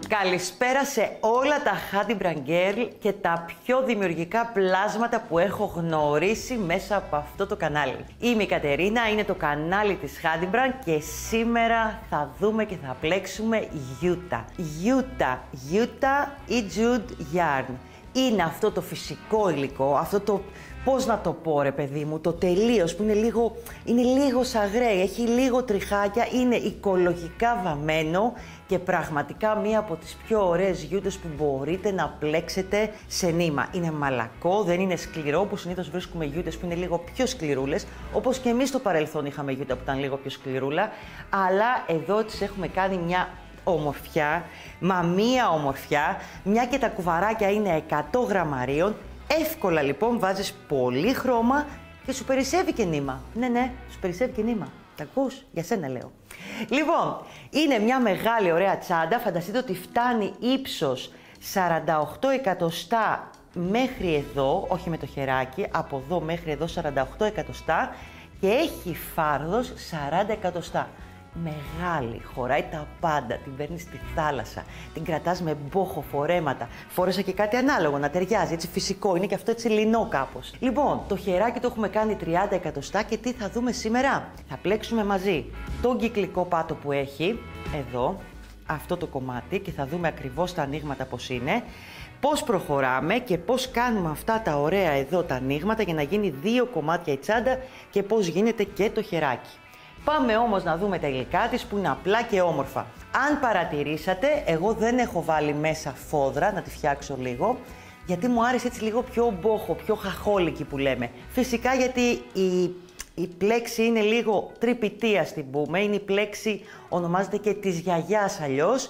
Καλησπέρα σε όλα τα Hadimbrand Girl και τα πιο δημιουργικά πλάσματα που έχω γνωρίσει μέσα από αυτό το κανάλι. Είμαι η Κατερίνα, είναι το κανάλι της Hadimbrand και σήμερα θα δούμε και θα πλέξουμε Utah. Utah ή Jute Yarn. Είναι αυτό το φυσικό υλικό, αυτό το, πώς να το πω ρε παιδί μου, το τελείως που είναι λίγο σαγρέ, έχει λίγο τριχάκια, είναι οικολογικά βαμμένο και πραγματικά μία από τις πιο ωραίες γιούτες που μπορείτε να πλέξετε σε νήμα. Είναι μαλακό, δεν είναι σκληρό, που συνήθως βρίσκουμε γιούτες που είναι λίγο πιο σκληρούλες, όπως και εμείς στο παρελθόν είχαμε γιούτα που ήταν λίγο πιο σκληρούλα, αλλά εδώ τις έχουμε κάνει μια ομορφιά, μα μία ομορφιά, μια και τα κουβαράκια είναι 100 γραμμαρίων. Εύκολα λοιπόν βάζεις πολύ χρώμα και σου περισσεύει και νήμα. Ναι, σου περισσεύει και νήμα. Τα ακούς? Για σένα λέω. Λοιπόν, είναι μια μεγάλη ωραία τσάντα. Φανταστείτε ότι φτάνει ύψος 48 εκατοστά μέχρι εδώ, όχι με το χεράκι, από εδώ μέχρι εδώ 48 εκατοστά και έχει φάρδος 40 εκατοστά. Μεγάλη, χωράει τα πάντα, την παίρνεις στη θάλασσα, την κρατάς με μπόχο, φορέματα. Φόρεσα και κάτι ανάλογο να ταιριάζει, έτσι φυσικό, είναι και αυτό έτσι λινό κάπως. Λοιπόν, το χεράκι το έχουμε κάνει 30 εκατοστά και τι θα δούμε σήμερα? Θα πλέξουμε μαζί τον κυκλικό πάτο που έχει, εδώ, αυτό το κομμάτι και θα δούμε ακριβώς τα ανοίγματα πώς είναι. Πώς προχωράμε και πώς κάνουμε αυτά τα ωραία εδώ τα ανοίγματα για να γίνει 2 κομμάτια η τσάντα και πώς γίνεται και το χεράκι. Πάμε όμως να δούμε τα υλικά της που είναι απλά και όμορφα. Αν παρατηρήσατε, εγώ δεν έχω βάλει μέσα φόδρα, να τη φτιάξω λίγο, γιατί μου άρεσε έτσι λίγο πιο μπόχο, πιο χαχόλικη που λέμε. Φυσικά γιατί η πλέξη είναι λίγο τρυπητή, ας την πούμε, είναι η πλέξη, ονομάζεται και της γιαγιάς αλλιώς.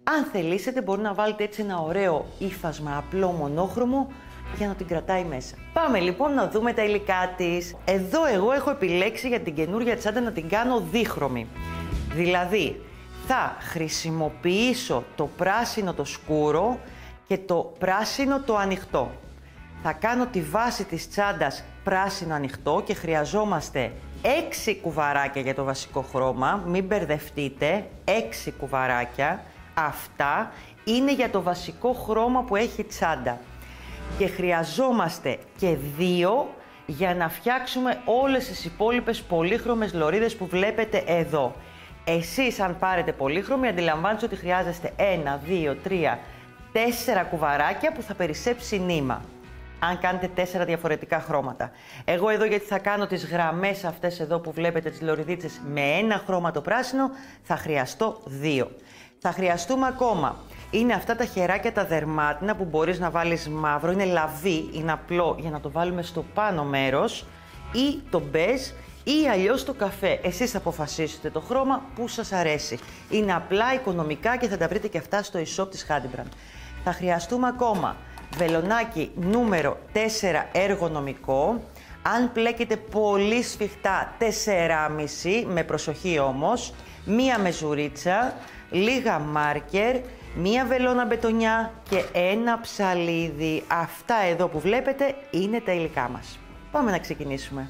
Αν θελήσετε μπορεί να βάλετε έτσι ένα ωραίο ύφασμα απλό μονόχρωμο, για να την κρατάει μέσα. Πάμε λοιπόν να δούμε τα υλικά της. Εδώ εγώ έχω επιλέξει για την καινούργια τσάντα να την κάνω δίχρωμη. Δηλαδή, θα χρησιμοποιήσω το πράσινο το σκούρο και το πράσινο το ανοιχτό. Θα κάνω τη βάση της τσάντας πράσινο ανοιχτό και χρειαζόμαστε 6 κουβαράκια για το βασικό χρώμα. Μην μπερδευτείτε, 6 κουβαράκια. Αυτά είναι για το βασικό χρώμα που έχει η τσάντα. Και χρειαζόμαστε και 2 για να φτιάξουμε όλες τις υπόλοιπες πολύχρωμες λωρίδες που βλέπετε εδώ. Εσείς αν πάρετε πολύχρωμη αντιλαμβάνεστε ότι χρειάζεστε 1, 2, 3, 4 κουβαράκια που θα περισσέψει νήμα. Αν κάνετε 4 διαφορετικά χρώματα. Εγώ εδώ γιατί θα κάνω τις γραμμές αυτές εδώ που βλέπετε τις λωριδίτσες με ένα χρώμα το πράσινο θα χρειαστώ 2. Θα χρειαστούμε ακόμα. Είναι αυτά τα χεράκια τα δερμάτινα που μπορείς να βάλεις μαύρο, είναι λαβί, είναι απλό για να το βάλουμε στο πάνω μέρος ή το μπέζ ή αλλιώς το καφέ. Εσείς θα αποφασίσετε το χρώμα που σας αρέσει. Είναι απλά, οικονομικά και θα τα βρείτε και αυτά στο e-shop της Hadimbrand. Θα χρειαστούμε ακόμα βελονάκι νούμερο 4 εργονομικό. Αν πλέκετε πολύ σφιχτά 4,5, με προσοχή όμως, μία μεζουρίτσα, λίγα μάρκερ, μία βελόνα μπετονιά και ένα ψαλίδι. Αυτά εδώ που βλέπετε είναι τα υλικά μας. Πάμε να ξεκινήσουμε.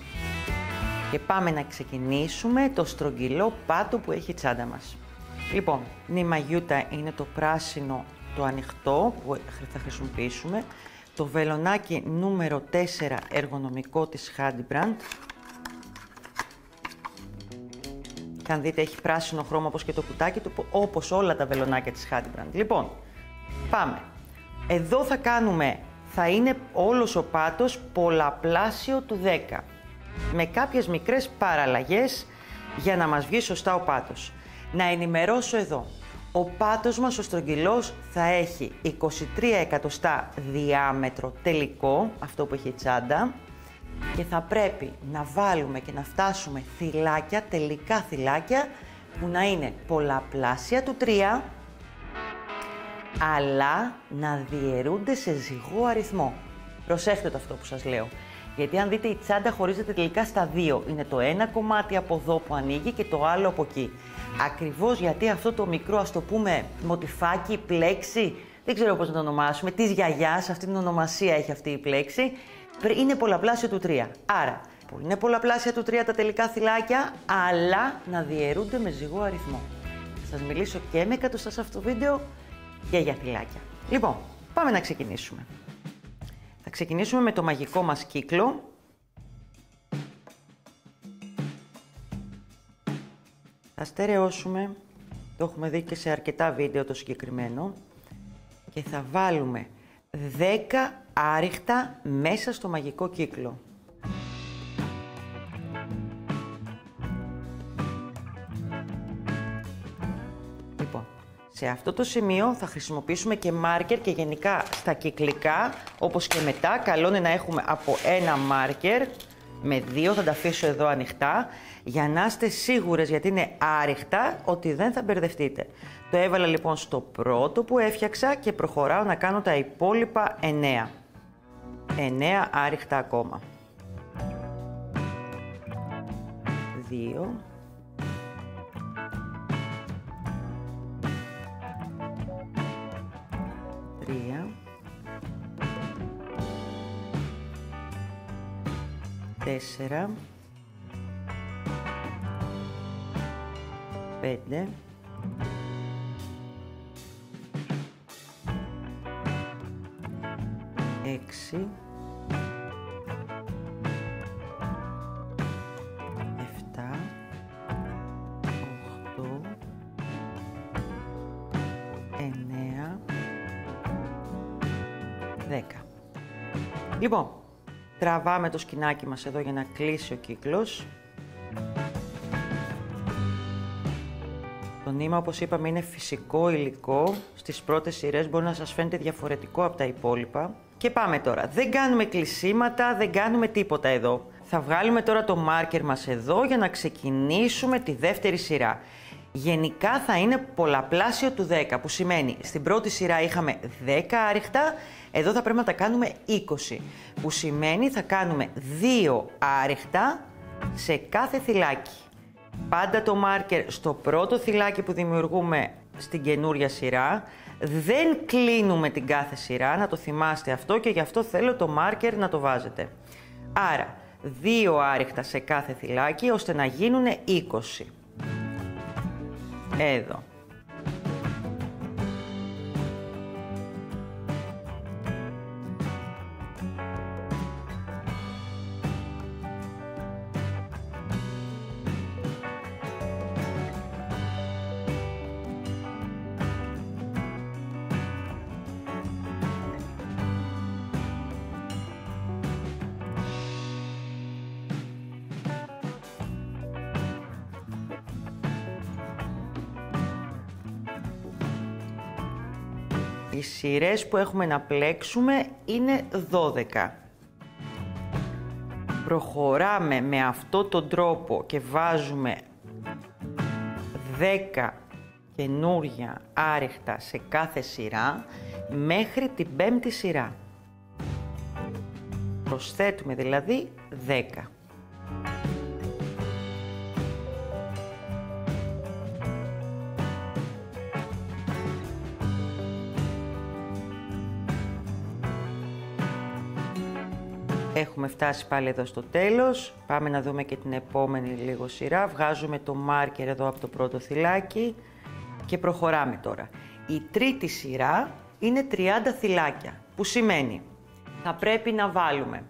Και πάμε να ξεκινήσουμε το στρογγυλό πάτο που έχει η τσάντα μας. Λοιπόν, νήμα Utah είναι το πράσινο το ανοιχτό που θα χρησιμοποιήσουμε. Το βελονάκι νούμερο 4 εργονομικό της Hadimbrand. Και αν δείτε έχει πράσινο χρώμα όπως και το κουτάκι του, όπως όλα τα βελονάκια της Hadimbrand. Λοιπόν, πάμε. Εδώ θα είναι όλος ο πάτος πολλαπλάσιο του 10. Με κάποιες μικρές παραλλαγές για να μας βγει σωστά ο πάτος. Να ενημερώσω εδώ. Ο πάτος μας ο στρογγυλός θα έχει 23 εκατοστά διάμετρο τελικό, αυτό που έχει η τσάντα. Και θα πρέπει να βάλουμε και να φτάσουμε θυλάκια, τελικά θυλάκια, που να είναι πολλαπλάσια του 3, αλλά να διαιρούνται σε ζυγό αριθμό. Προσέχτε το αυτό που σας λέω. Γιατί αν δείτε η τσάντα χωρίζεται τελικά στα 2. Είναι το ένα κομμάτι από εδώ που ανοίγει και το άλλο από εκεί. Ακριβώς γιατί αυτό το μικρό, ας το πούμε, μοτιφάκι, πλέξη, δεν ξέρω πώς να το ονομάσουμε, της γιαγιάς, αυτή την ονομασία έχει αυτή η πλέξη, είναι πολλαπλάσιο του 3. Άρα, που είναι πολλαπλάσια του 3 τα τελικά θυλάκια, αλλά να διαιρούνται με ζυγό αριθμό. Θα σας μιλήσω και με εκατοστά σε αυτό το βίντεο και για θυλάκια. Λοιπόν, πάμε να ξεκινήσουμε. Θα ξεκινήσουμε με το μαγικό μας κύκλο. Θα στερεώσουμε, το έχουμε δει και σε αρκετά βίντεο το συγκεκριμένο, και θα βάλουμε 10 άριχτα μέσα στο μαγικό κύκλο. Λοιπόν, σε αυτό το σημείο θα χρησιμοποιήσουμε και μάρκερ και γενικά στα κυκλικά, όπως και μετά, καλό είναι να έχουμε από ένα μάρκερ με 2, θα τα αφήσω εδώ ανοιχτά, για να είστε σίγουρες, γιατί είναι άριχτα, ότι δεν θα μπερδευτείτε. Το έβαλα λοιπόν στο πρώτο που έφτιαξα και προχωράω να κάνω τα υπόλοιπα 9. 9 άριχτα ακόμα. 2. 3. 4. 5. 6. 7. 8. 9. 10. Λοιπόν, τραβάμε το σκηνάκι μας εδώ για να κλείσει ο κύκλος. Το νήμα, όπως είπαμε, είναι φυσικό υλικό. Στις πρώτες σειρές μπορεί να σας φαίνεται διαφορετικό από τα υπόλοιπα. Και πάμε τώρα. Δεν κάνουμε κλεισίματα, δεν κάνουμε τίποτα εδώ. Θα βγάλουμε τώρα το μάρκερ μας εδώ για να ξεκινήσουμε τη δεύτερη σειρά. Γενικά θα είναι πολλαπλάσιο του 10, που σημαίνει στην πρώτη σειρά είχαμε 10 άριχτα, εδώ θα πρέπει να τα κάνουμε 20, που σημαίνει θα κάνουμε 2 άριχτα σε κάθε θυλάκι. Πάντα το μάρκερ στο πρώτο θυλάκι που δημιουργούμε στην καινούρια σειρά, δεν κλείνουμε την κάθε σειρά, να το θυμάστε αυτό, και γι' αυτό θέλω το μάρκερ να το βάζετε. Άρα, 2 άριχτα σε κάθε θυλάκι, ώστε να γίνουν 20. Εδώ. Οι σειρές που έχουμε να πλέξουμε είναι 12. Προχωράμε με αυτόν τον τρόπο και βάζουμε 10 καινούρια άριχτα σε κάθε σειρά μέχρι την 5η σειρά. Προσθέτουμε δηλαδή 10. Έχουμε φτάσει πάλι εδώ στο τέλος. Πάμε να δούμε και την επόμενη λίγο σειρά. Βγάζουμε το μάρκερ εδώ από το πρώτο θυλάκι και προχωράμε τώρα. Η τρίτη σειρά είναι 30 θυλάκια, που σημαίνει θα πρέπει να βάλουμε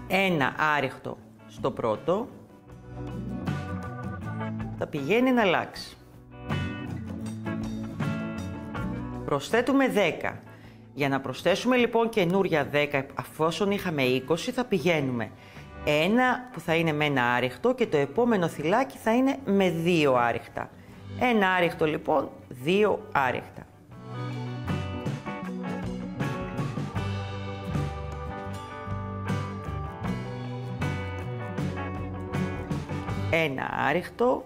ένα άριχτο στο πρώτο, θα πηγαίνει να αλλάξει. Προσθέτουμε 10. Για να προσθέσουμε λοιπόν καινούρια 10, αφόσον είχαμε 20, θα πηγαίνουμε ένα που θα είναι με ένα άριχτο και το επόμενο θυλάκι θα είναι με 2 άριχτα. Ένα άριχτο λοιπόν, 2 άριχτα. Ένα άριχτο.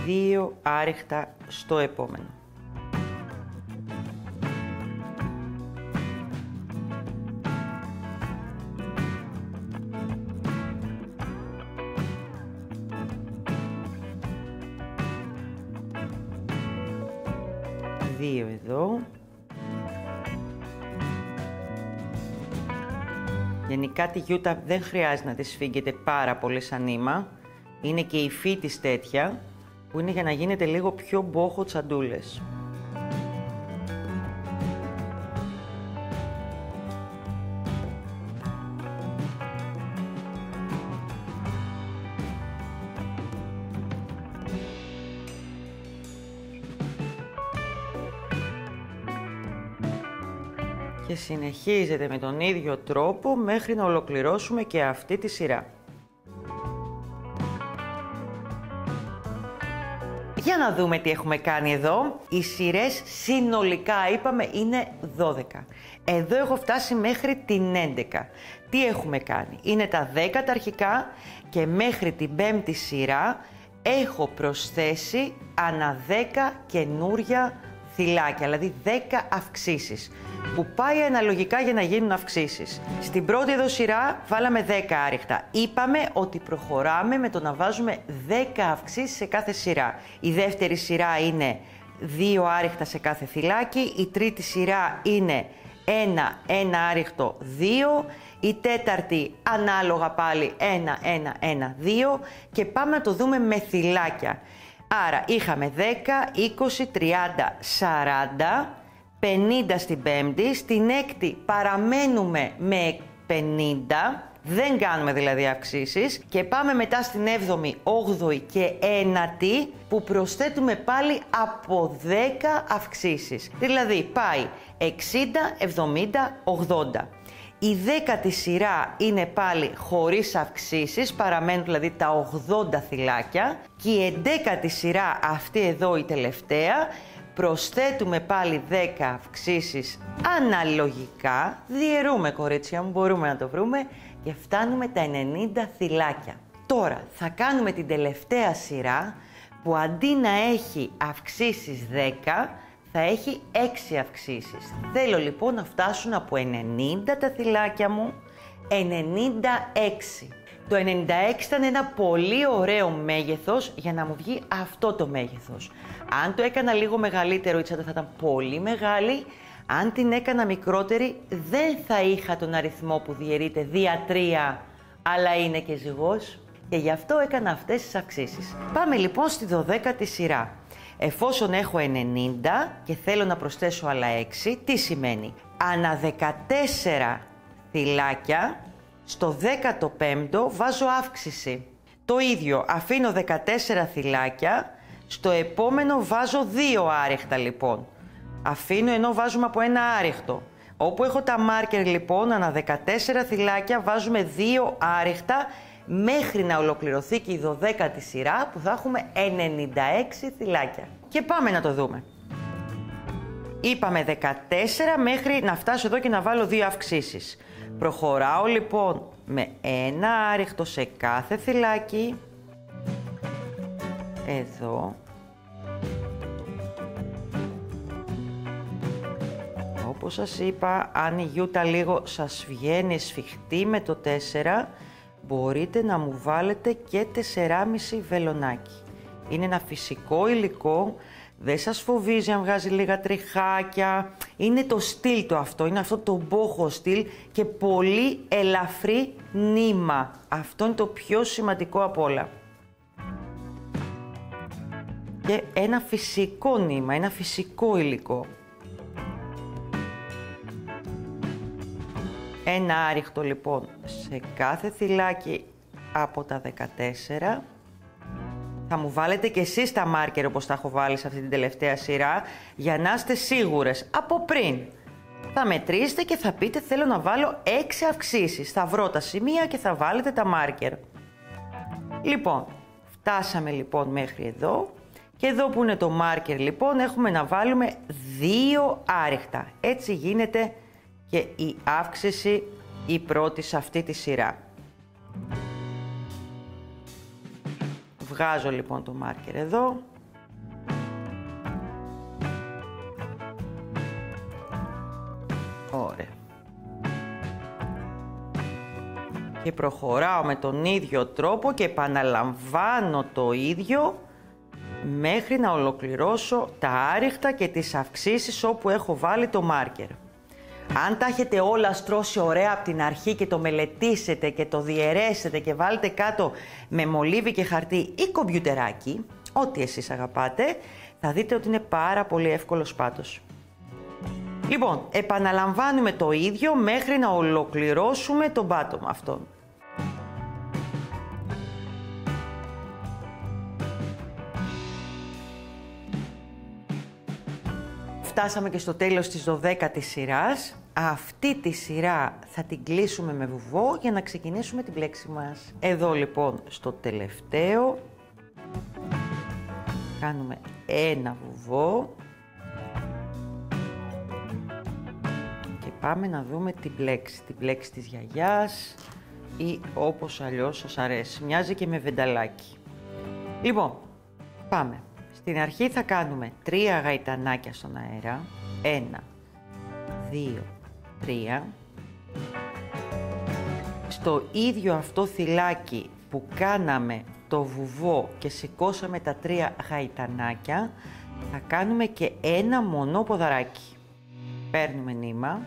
2 άριχτα στο επόμενο. Δύο εδώ. Γενικά τη γιούτα δεν χρειάζεται να τη σφίγγετε πάρα πολύ σαν νήμα. Είναι και η υφή της τέτοια, που είναι για να γίνετε λίγο πιο μπόχο τσαντούλες. Και συνεχίζετε με τον ίδιο τρόπο μέχρι να ολοκληρώσουμε και αυτή τη σειρά. Για να δούμε τι έχουμε κάνει εδώ. Οι σειρές συνολικά είπαμε είναι 12. Εδώ έχω φτάσει μέχρι την 11. Τι έχουμε κάνει? Είναι τα 10 τα αρχικά και μέχρι την 5η σειρά έχω προσθέσει ανά 10 καινούρια θυλάκια, δηλαδή 10 αυξήσεις, που πάει αναλογικά για να γίνουν αυξήσεις. Στην πρώτη εδώ σειρά βάλαμε 10 άριχτα. Είπαμε ότι προχωράμε με το να βάζουμε 10 αυξήσεις σε κάθε σειρά. Η δεύτερη σειρά είναι 2 άριχτα σε κάθε θυλάκι, η τρίτη σειρά είναι 1 άριχτο 2, η τέταρτη ανάλογα πάλι 1, 2 και πάμε να το δούμε με θυλάκια. Άρα είχαμε 10, 20, 30, 40, 50 στην πέμπτη, στην έκτη παραμένουμε με 50, δεν κάνουμε δηλαδή αυξήσεις και πάμε μετά στην 7η, 8η και 9η που προσθέτουμε πάλι από 10 αυξήσεις. Δηλαδή πάει 60, 70, 80. Η 10η σειρά είναι πάλι χωρίς αυξήσεις, παραμένουν δηλαδή τα 80 θυλάκια και η 11η σειρά, αυτή εδώ η τελευταία, προσθέτουμε πάλι 10 αυξήσεις αναλογικά, διαιρούμε κορίτσια μου, μπορούμε να το βρούμε και φτάνουμε τα 90 θυλάκια. Τώρα θα κάνουμε την τελευταία σειρά που αντί να έχει αυξήσεις 10, θα έχει 6 αυξήσεις. Θέλω λοιπόν να φτάσουν από 90 τα θυλάκια μου, 96. Το 96 ήταν ένα πολύ ωραίο μέγεθος για να μου βγει αυτό το μέγεθος. Αν το έκανα λίγο μεγαλύτερο, η τσάντα θα ήταν πολύ μεγάλη. Αν την έκανα μικρότερη, δεν θα είχα τον αριθμό που διαιρείται δια 3, αλλά είναι και ζυγός. Και γι' αυτό έκανα αυτές τις αυξήσεις. Πάμε λοιπόν στη 12η σειρά. Εφόσον έχω 90 και θέλω να προσθέσω άλλα 6, τι σημαίνει? Ανά 14 θυλάκια, στο 15ο βάζω αύξηση. Το ίδιο, αφήνω 14 θυλάκια, στο επόμενο βάζω 2 άριχτα λοιπόν. Αφήνω ενώ βάζουμε από ένα άριχτο. Όπου έχω τα μάρκερ λοιπόν, ανά 14 θυλάκια βάζουμε 2 άριχτα μέχρι να ολοκληρωθεί και η 12η σειρά που θα έχουμε 96 θυλάκια. Και πάμε να το δούμε. Είπαμε 14 μέχρι να φτάσω εδώ και να βάλω 2 αυξήσεις. Προχωράω λοιπόν με ένα άριχτο σε κάθε θυλάκι. Εδώ. Όπως σας είπα, αν η γιούτα λίγο σας βγαίνει σφιχτή με το 4, μπορείτε να μου βάλετε και 4,5 βελονάκι. Είναι ένα φυσικό υλικό, δεν σας φοβίζει αν βγάζει λίγα τριχάκια. Είναι το στυλ το αυτό, είναι αυτό το μπόχο στυλ και πολύ ελαφρύ νήμα. Αυτό είναι το πιο σημαντικό απ' όλα. Και ένα φυσικό νήμα, ένα φυσικό υλικό. Ένα άριχτο λοιπόν σε κάθε θυλάκι από τα 14. Θα μου βάλετε και εσείς τα μάρκερ όπως τα έχω βάλει σε αυτή την τελευταία σειρά για να είστε σίγουρες από πριν. Θα μετρήσετε και θα πείτε θέλω να βάλω 6 αυξήσεις. Θα βρω τα σημεία και θα βάλετε τα μάρκερ. Λοιπόν, φτάσαμε λοιπόν μέχρι εδώ και εδώ που είναι το μάρκερ λοιπόν έχουμε να βάλουμε 2 άριχτα. Έτσι γίνεται και η αύξηση η πρώτη σε αυτή τη σειρά. Βγάζω λοιπόν το μάρκερ εδώ. Ωραία. Και προχωράω με τον ίδιο τρόπο και επαναλαμβάνω το ίδιο μέχρι να ολοκληρώσω τα άριχτα και τις αυξήσεις όπου έχω βάλει το μάρκερ. Αν τα έχετε όλα στρώσει ωραία από την αρχή και το μελετήσετε και το διαιρέσετε και βάλετε κάτω με μολύβι και χαρτί ή κομπιουτεράκι, ό,τι εσείς αγαπάτε, θα δείτε ότι είναι πάρα πολύ εύκολος πάτος. Λοιπόν, επαναλαμβάνουμε το ίδιο μέχρι να ολοκληρώσουμε τον πάτωμα αυτόν. Φτάσαμε και στο τέλος της 12ης σειράς. Αυτή τη σειρά θα την κλείσουμε με βουβό για να ξεκινήσουμε την πλέξη μας. Εδώ λοιπόν στο τελευταίο κάνουμε ένα βουβό και πάμε να δούμε την πλέξη της γιαγιάς ή όπως αλλιώς σας αρέσει. Μοιάζει και με βενταλάκι. Λοιπόν, πάμε. Στην αρχή θα κάνουμε 3 γαϊτανάκια στον αέρα. 1, 2, 3. Στο ίδιο αυτό θυλάκι που κάναμε το βουβό και σηκώσαμε τα 3 γαϊτανάκια, θα κάνουμε και ένα μονό ποδαράκι. Παίρνουμε νήμα,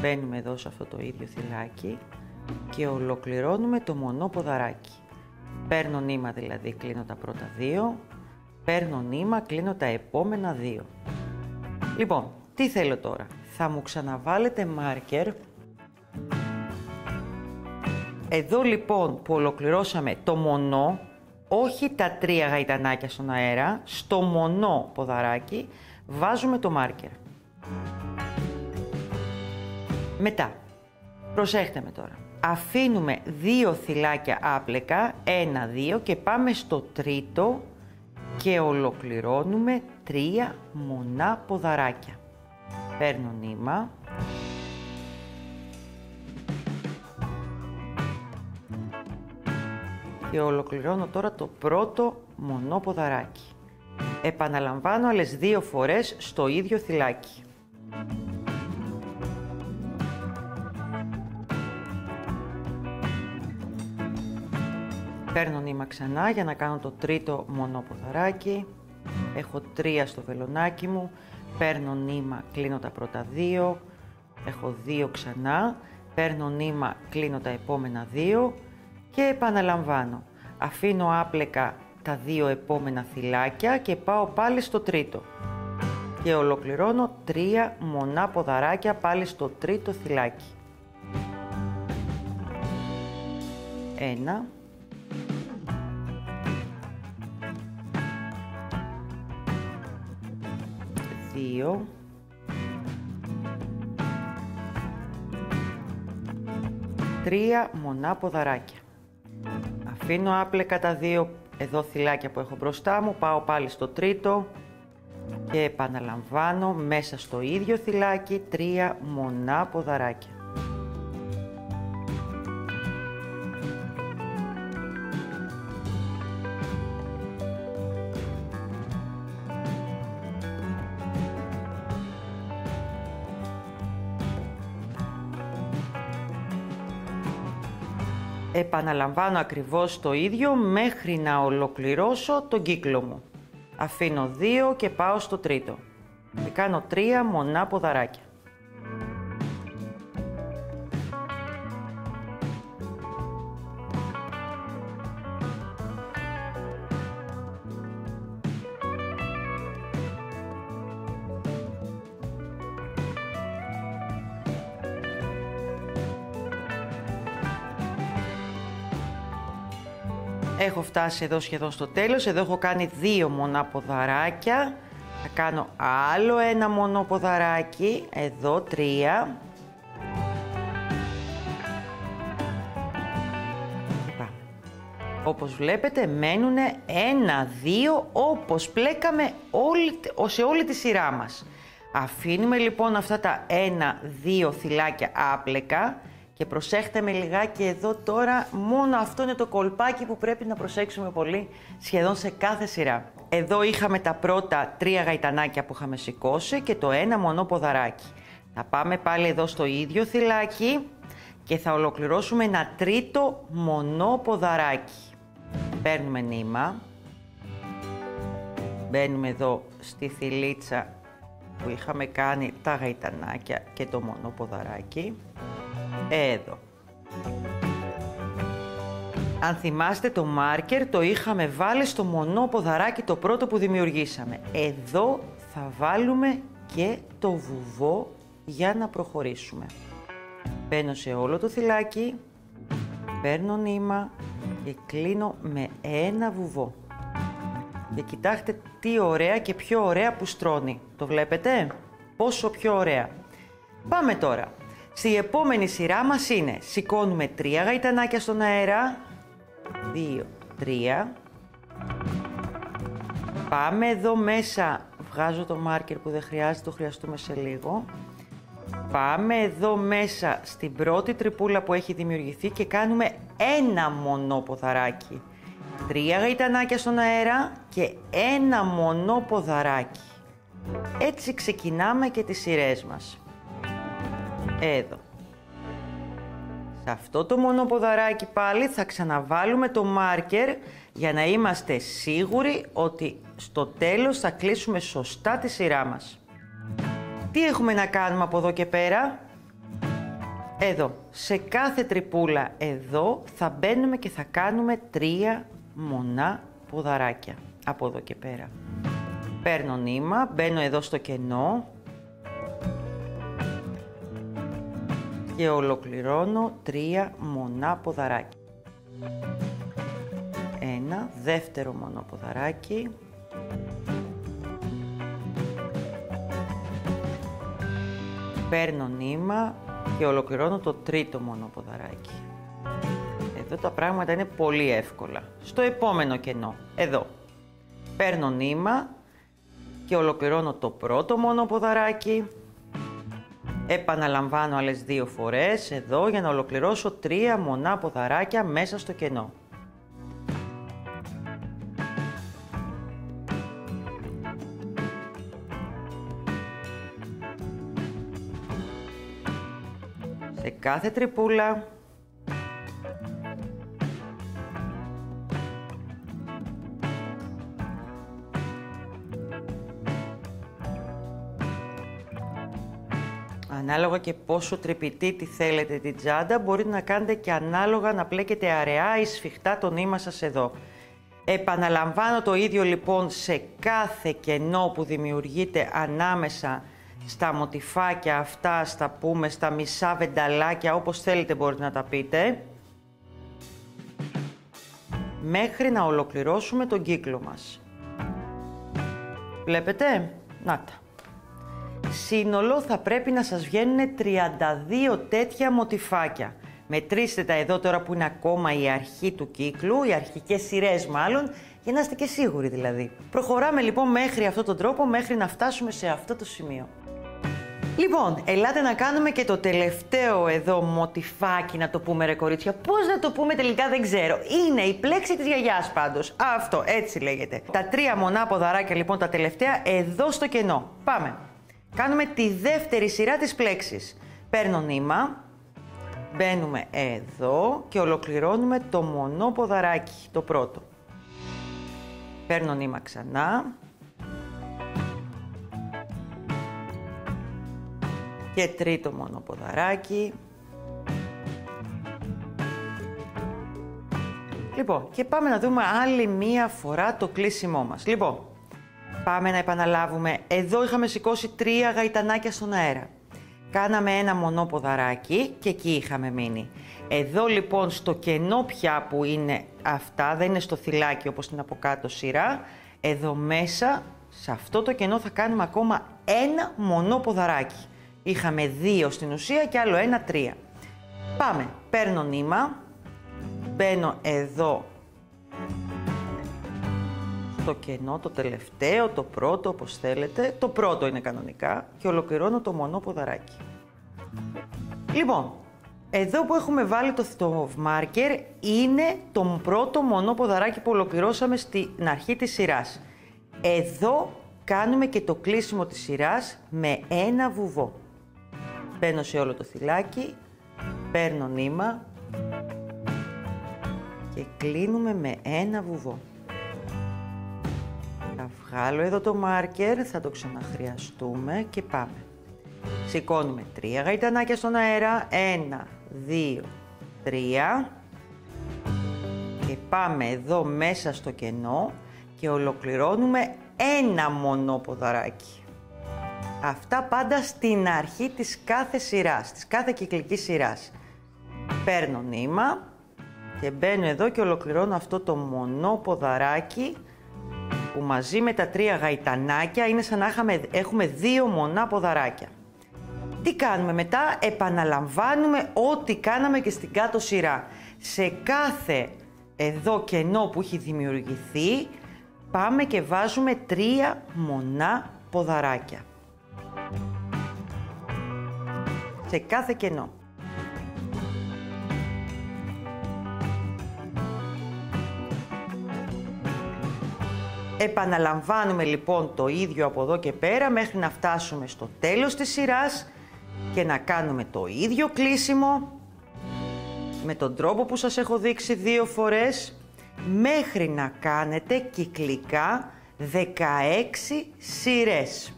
μπαίνουμε εδώ σε αυτό το ίδιο θυλάκι και ολοκληρώνουμε το μονό ποδαράκι. Παίρνω νήμα δηλαδή, κλείνω τα πρώτα 2. Παίρνω νήμα, κλείνω τα επόμενα 2. Λοιπόν, τι θέλω τώρα. Θα μου ξαναβάλετε μάρκερ. Εδώ λοιπόν που ολοκληρώσαμε το μονό, όχι τα 3 γαϊτανάκια στον αέρα, στο μονό ποδαράκι βάζουμε το μάρκερ. Μετά, προσέχτε με τώρα. Αφήνουμε 2 θυλάκια άπλεκα, 1, 2 και πάμε στο τρίτο και ολοκληρώνουμε 3 μονά ποδαράκια. Παίρνω νήμα. Και ολοκληρώνω τώρα το πρώτο μονό ποδαράκι. Επαναλαμβάνω άλλες 2 φορές στο ίδιο θυλάκι. Παίρνω νήμα ξανά για να κάνω το τρίτο μονό ποδαράκι. Έχω 3 στο βελονάκι μου. Παίρνω νήμα, κλείνω τα πρώτα 2. Έχω 2 ξανά. Παίρνω νήμα, κλείνω τα επόμενα 2 και επαναλαμβάνω. Αφήνω άπλεκα τα 2 επόμενα θυλάκια και πάω πάλι στο τρίτο. Και ολοκληρώνω 3 μονά ποδαράκια πάλι στο τρίτο θυλάκι. 1. 2. 3 μονά ποδαράκια. Αφήνω άπλεκα τα 2 εδώ θυλάκια που έχω μπροστά μου, πάω πάλι στο τρίτο και επαναλαμβάνω μέσα στο ίδιο θυλάκι 3 μονά ποδαράκια. Επαναλαμβάνω ακριβώς το ίδιο μέχρι να ολοκληρώσω τον κύκλο μου. Αφήνω 2 και πάω στο τρίτο. Και κάνω 3 μονά ποδαράκια. Έχω φτάσει εδώ σχεδόν στο τέλος, εδώ έχω κάνει 2 μονά ποδαράκια, θα κάνω άλλο ένα μονό ποδαράκι, εδώ 3. Όπως βλέπετε μένουν 1-2 όπως πλέκαμε σε όλη τη σειρά μας. Αφήνουμε λοιπόν αυτά τα 1-2 θυλάκια άπλεκα. Και προσέχτε με λιγάκι εδώ τώρα, μόνο αυτό είναι το κολπάκι που πρέπει να προσέξουμε πολύ σχεδόν σε κάθε σειρά. Εδώ είχαμε τα πρώτα 3 γαϊτανάκια που είχαμε σηκώσει και το ένα μονό ποδαράκι. Θα πάμε πάλι εδώ στο ίδιο θυλάκι και θα ολοκληρώσουμε ένα τρίτο μονό ποδαράκι. Παίρνουμε νήμα, μπαίνουμε εδώ στη θηλίτσα που είχαμε κάνει τα γαϊτανάκια και το μονοποδαράκι. Εδώ. Αν θυμάστε, το μάρκερ το είχαμε βάλει στο μονοποδαράκι το πρώτο που δημιουργήσαμε. Εδώ θα βάλουμε και το βουβό για να προχωρήσουμε. Μπαίνω σε όλο το θυλάκι, παίρνω νήμα και κλείνω με ένα βουβό. Και κοιτάξτε τι ωραία και πιο ωραία που στρώνει. Το βλέπετε? Πόσο πιο ωραία. Πάμε τώρα. Στη επόμενη σειρά μας είναι σηκώνουμε 3 γαϊτανάκια στον αέρα. 2, 3. Πάμε εδώ μέσα. Βγάζω το μάρκερ που δεν χρειάζεται, το χρειαστούμε σε λίγο. Πάμε εδώ μέσα στην πρώτη τρυπούλα που έχει δημιουργηθεί και κάνουμε ένα μονοποδαράκι. 3 γαϊτανάκια στον αέρα και ένα μονοποδαράκι. Έτσι ξεκινάμε και τις σειρές μας. Εδώ. Σε αυτό το μονοποδαράκι πάλι θα ξαναβάλουμε το μάρκερ για να είμαστε σίγουροι ότι στο τέλος θα κλείσουμε σωστά τη σειρά μας. Τι έχουμε να κάνουμε από εδώ και πέρα? Εδώ, σε κάθε τρυπούλα εδώ θα μπαίνουμε και θα κάνουμε 3 μονά ποδαράκια από εδώ και πέρα. Παίρνω νήμα, μπαίνω εδώ στο κενό και ολοκληρώνω 3 μονά ποδαράκια. Ένα, δεύτερο μονό ποδαράκι. Παίρνω νήμα και ολοκληρώνω το τρίτο μονοποδαράκι. Εδώ τα πράγματα είναι πολύ εύκολα. Στο επόμενο κενό, εδώ. Παίρνω νήμα και ολοκληρώνω το πρώτο μονοποδαράκι. Επαναλαμβάνω άλλες 2 φορές εδώ για να ολοκληρώσω 3 μονά ποδαράκια μέσα στο κενό. Σε κάθε τρυπούλα ανάλογα και πόσο τρυπητή τη θέλετε την τσάντα, μπορείτε να κάνετε και ανάλογα να πλέκετε αραιά ή σφιχτά το νήμα σας εδώ. Επαναλαμβάνω το ίδιο λοιπόν σε κάθε κενό που δημιουργείται ανάμεσα στα μοτιφάκια αυτά, στα πούμε, στα μισά βενταλάκια, όπως θέλετε μπορείτε να τα πείτε, μέχρι να ολοκληρώσουμε τον κύκλο μας. Βλέπετε? Να τα. Σύνολο θα πρέπει να σας βγαίνουν 32 τέτοια μοτιφάκια. Μετρήστε τα εδώ τώρα που είναι ακόμα η αρχή του κύκλου, οι αρχικές σειρές μάλλον, για να είστε και σίγουροι δηλαδή. Προχωράμε λοιπόν μέχρι αυτόν τον τρόπο, μέχρι να φτάσουμε σε αυτό το σημείο. Λοιπόν, ελάτε να κάνουμε και το τελευταίο εδώ μοτιφάκι, να το πούμε ρε κορίτσια. Πώς να το πούμε τελικά δεν ξέρω. Είναι η πλέξη της γιαγιάς πάντως. Αυτό, έτσι λέγεται. Τα 3 μονά ποδαράκια λοιπόν τα τελευταία εδώ στο κενό. Πάμε. Κάνουμε τη δεύτερη σειρά της πλέξης. Παίρνω νήμα, μπαίνουμε εδώ και ολοκληρώνουμε το μονό ποδαράκι, το πρώτο. Παίρνω νήμα ξανά. Και τρίτο μονό ποδαράκι. Λοιπόν, και πάμε να δούμε άλλη μία φορά το κλείσιμό μας. Λοιπόν, πάμε να επαναλάβουμε. Εδώ είχαμε σηκώσει 3 γαϊτανάκια στον αέρα. Κάναμε ένα μονό ποδαράκι και εκεί είχαμε μείνει. Εδώ λοιπόν στο κενό πια που είναι αυτά, δεν είναι στο θυλάκι όπως την από κάτω σειρά, εδώ μέσα, σε αυτό το κενό θα κάνουμε ακόμα ένα μονό ποδαράκι. Είχαμε 2 στην ουσία και άλλο 1, 3. Πάμε, παίρνω νήμα, μπαίνω εδώ στο κενό, το τελευταίο, το πρώτο, όπως θέλετε. Το πρώτο είναι κανονικά και ολοκληρώνω το μονό ποδαράκι. Λοιπόν, εδώ που έχουμε βάλει το μάρκερ είναι το πρώτο μονό ποδαράκι που ολοκληρώσαμε στην αρχή της σειράς. Εδώ κάνουμε και το κλείσιμο της σειράς με ένα βουβό. Μπαίνω σε όλο το θυλάκι, παίρνω νήμα και κλείνουμε με ένα βουβό. Θα Βγάλω εδώ το μάρκερ, θα το ξαναχρειαστούμε και πάμε. Σηκώνουμε 3 γαϊτανάκια στον αέρα, 1, 2, 3 και πάμε εδώ μέσα στο κενό και ολοκληρώνουμε ένα μονό ποδαράκι. Αυτά πάντα στην αρχή της κάθε σειράς, της κάθε κυκλικής σειράς. Παίρνω νήμα και μπαίνω εδώ και ολοκληρώνω αυτό το μονό ποδαράκι που μαζί με τα 3 γαϊτανάκια είναι σαν να έχουμε 2 μονά ποδαράκια. Τι κάνουμε μετά? Επαναλαμβάνουμε ό,τι κάναμε και στην κάτω σειρά. Σε κάθε εδώ κενό που έχει δημιουργηθεί πάμε και βάζουμε 3 μονά ποδαράκια. Σε κάθε κενό. Επαναλαμβάνουμε λοιπόν το ίδιο από εδώ και πέρα μέχρι να φτάσουμε στο τέλος της σειράς και να κάνουμε το ίδιο κλείσιμο με τον τρόπο που σας έχω δείξει 2 φορές μέχρι να κάνετε κυκλικά 16 σειρές.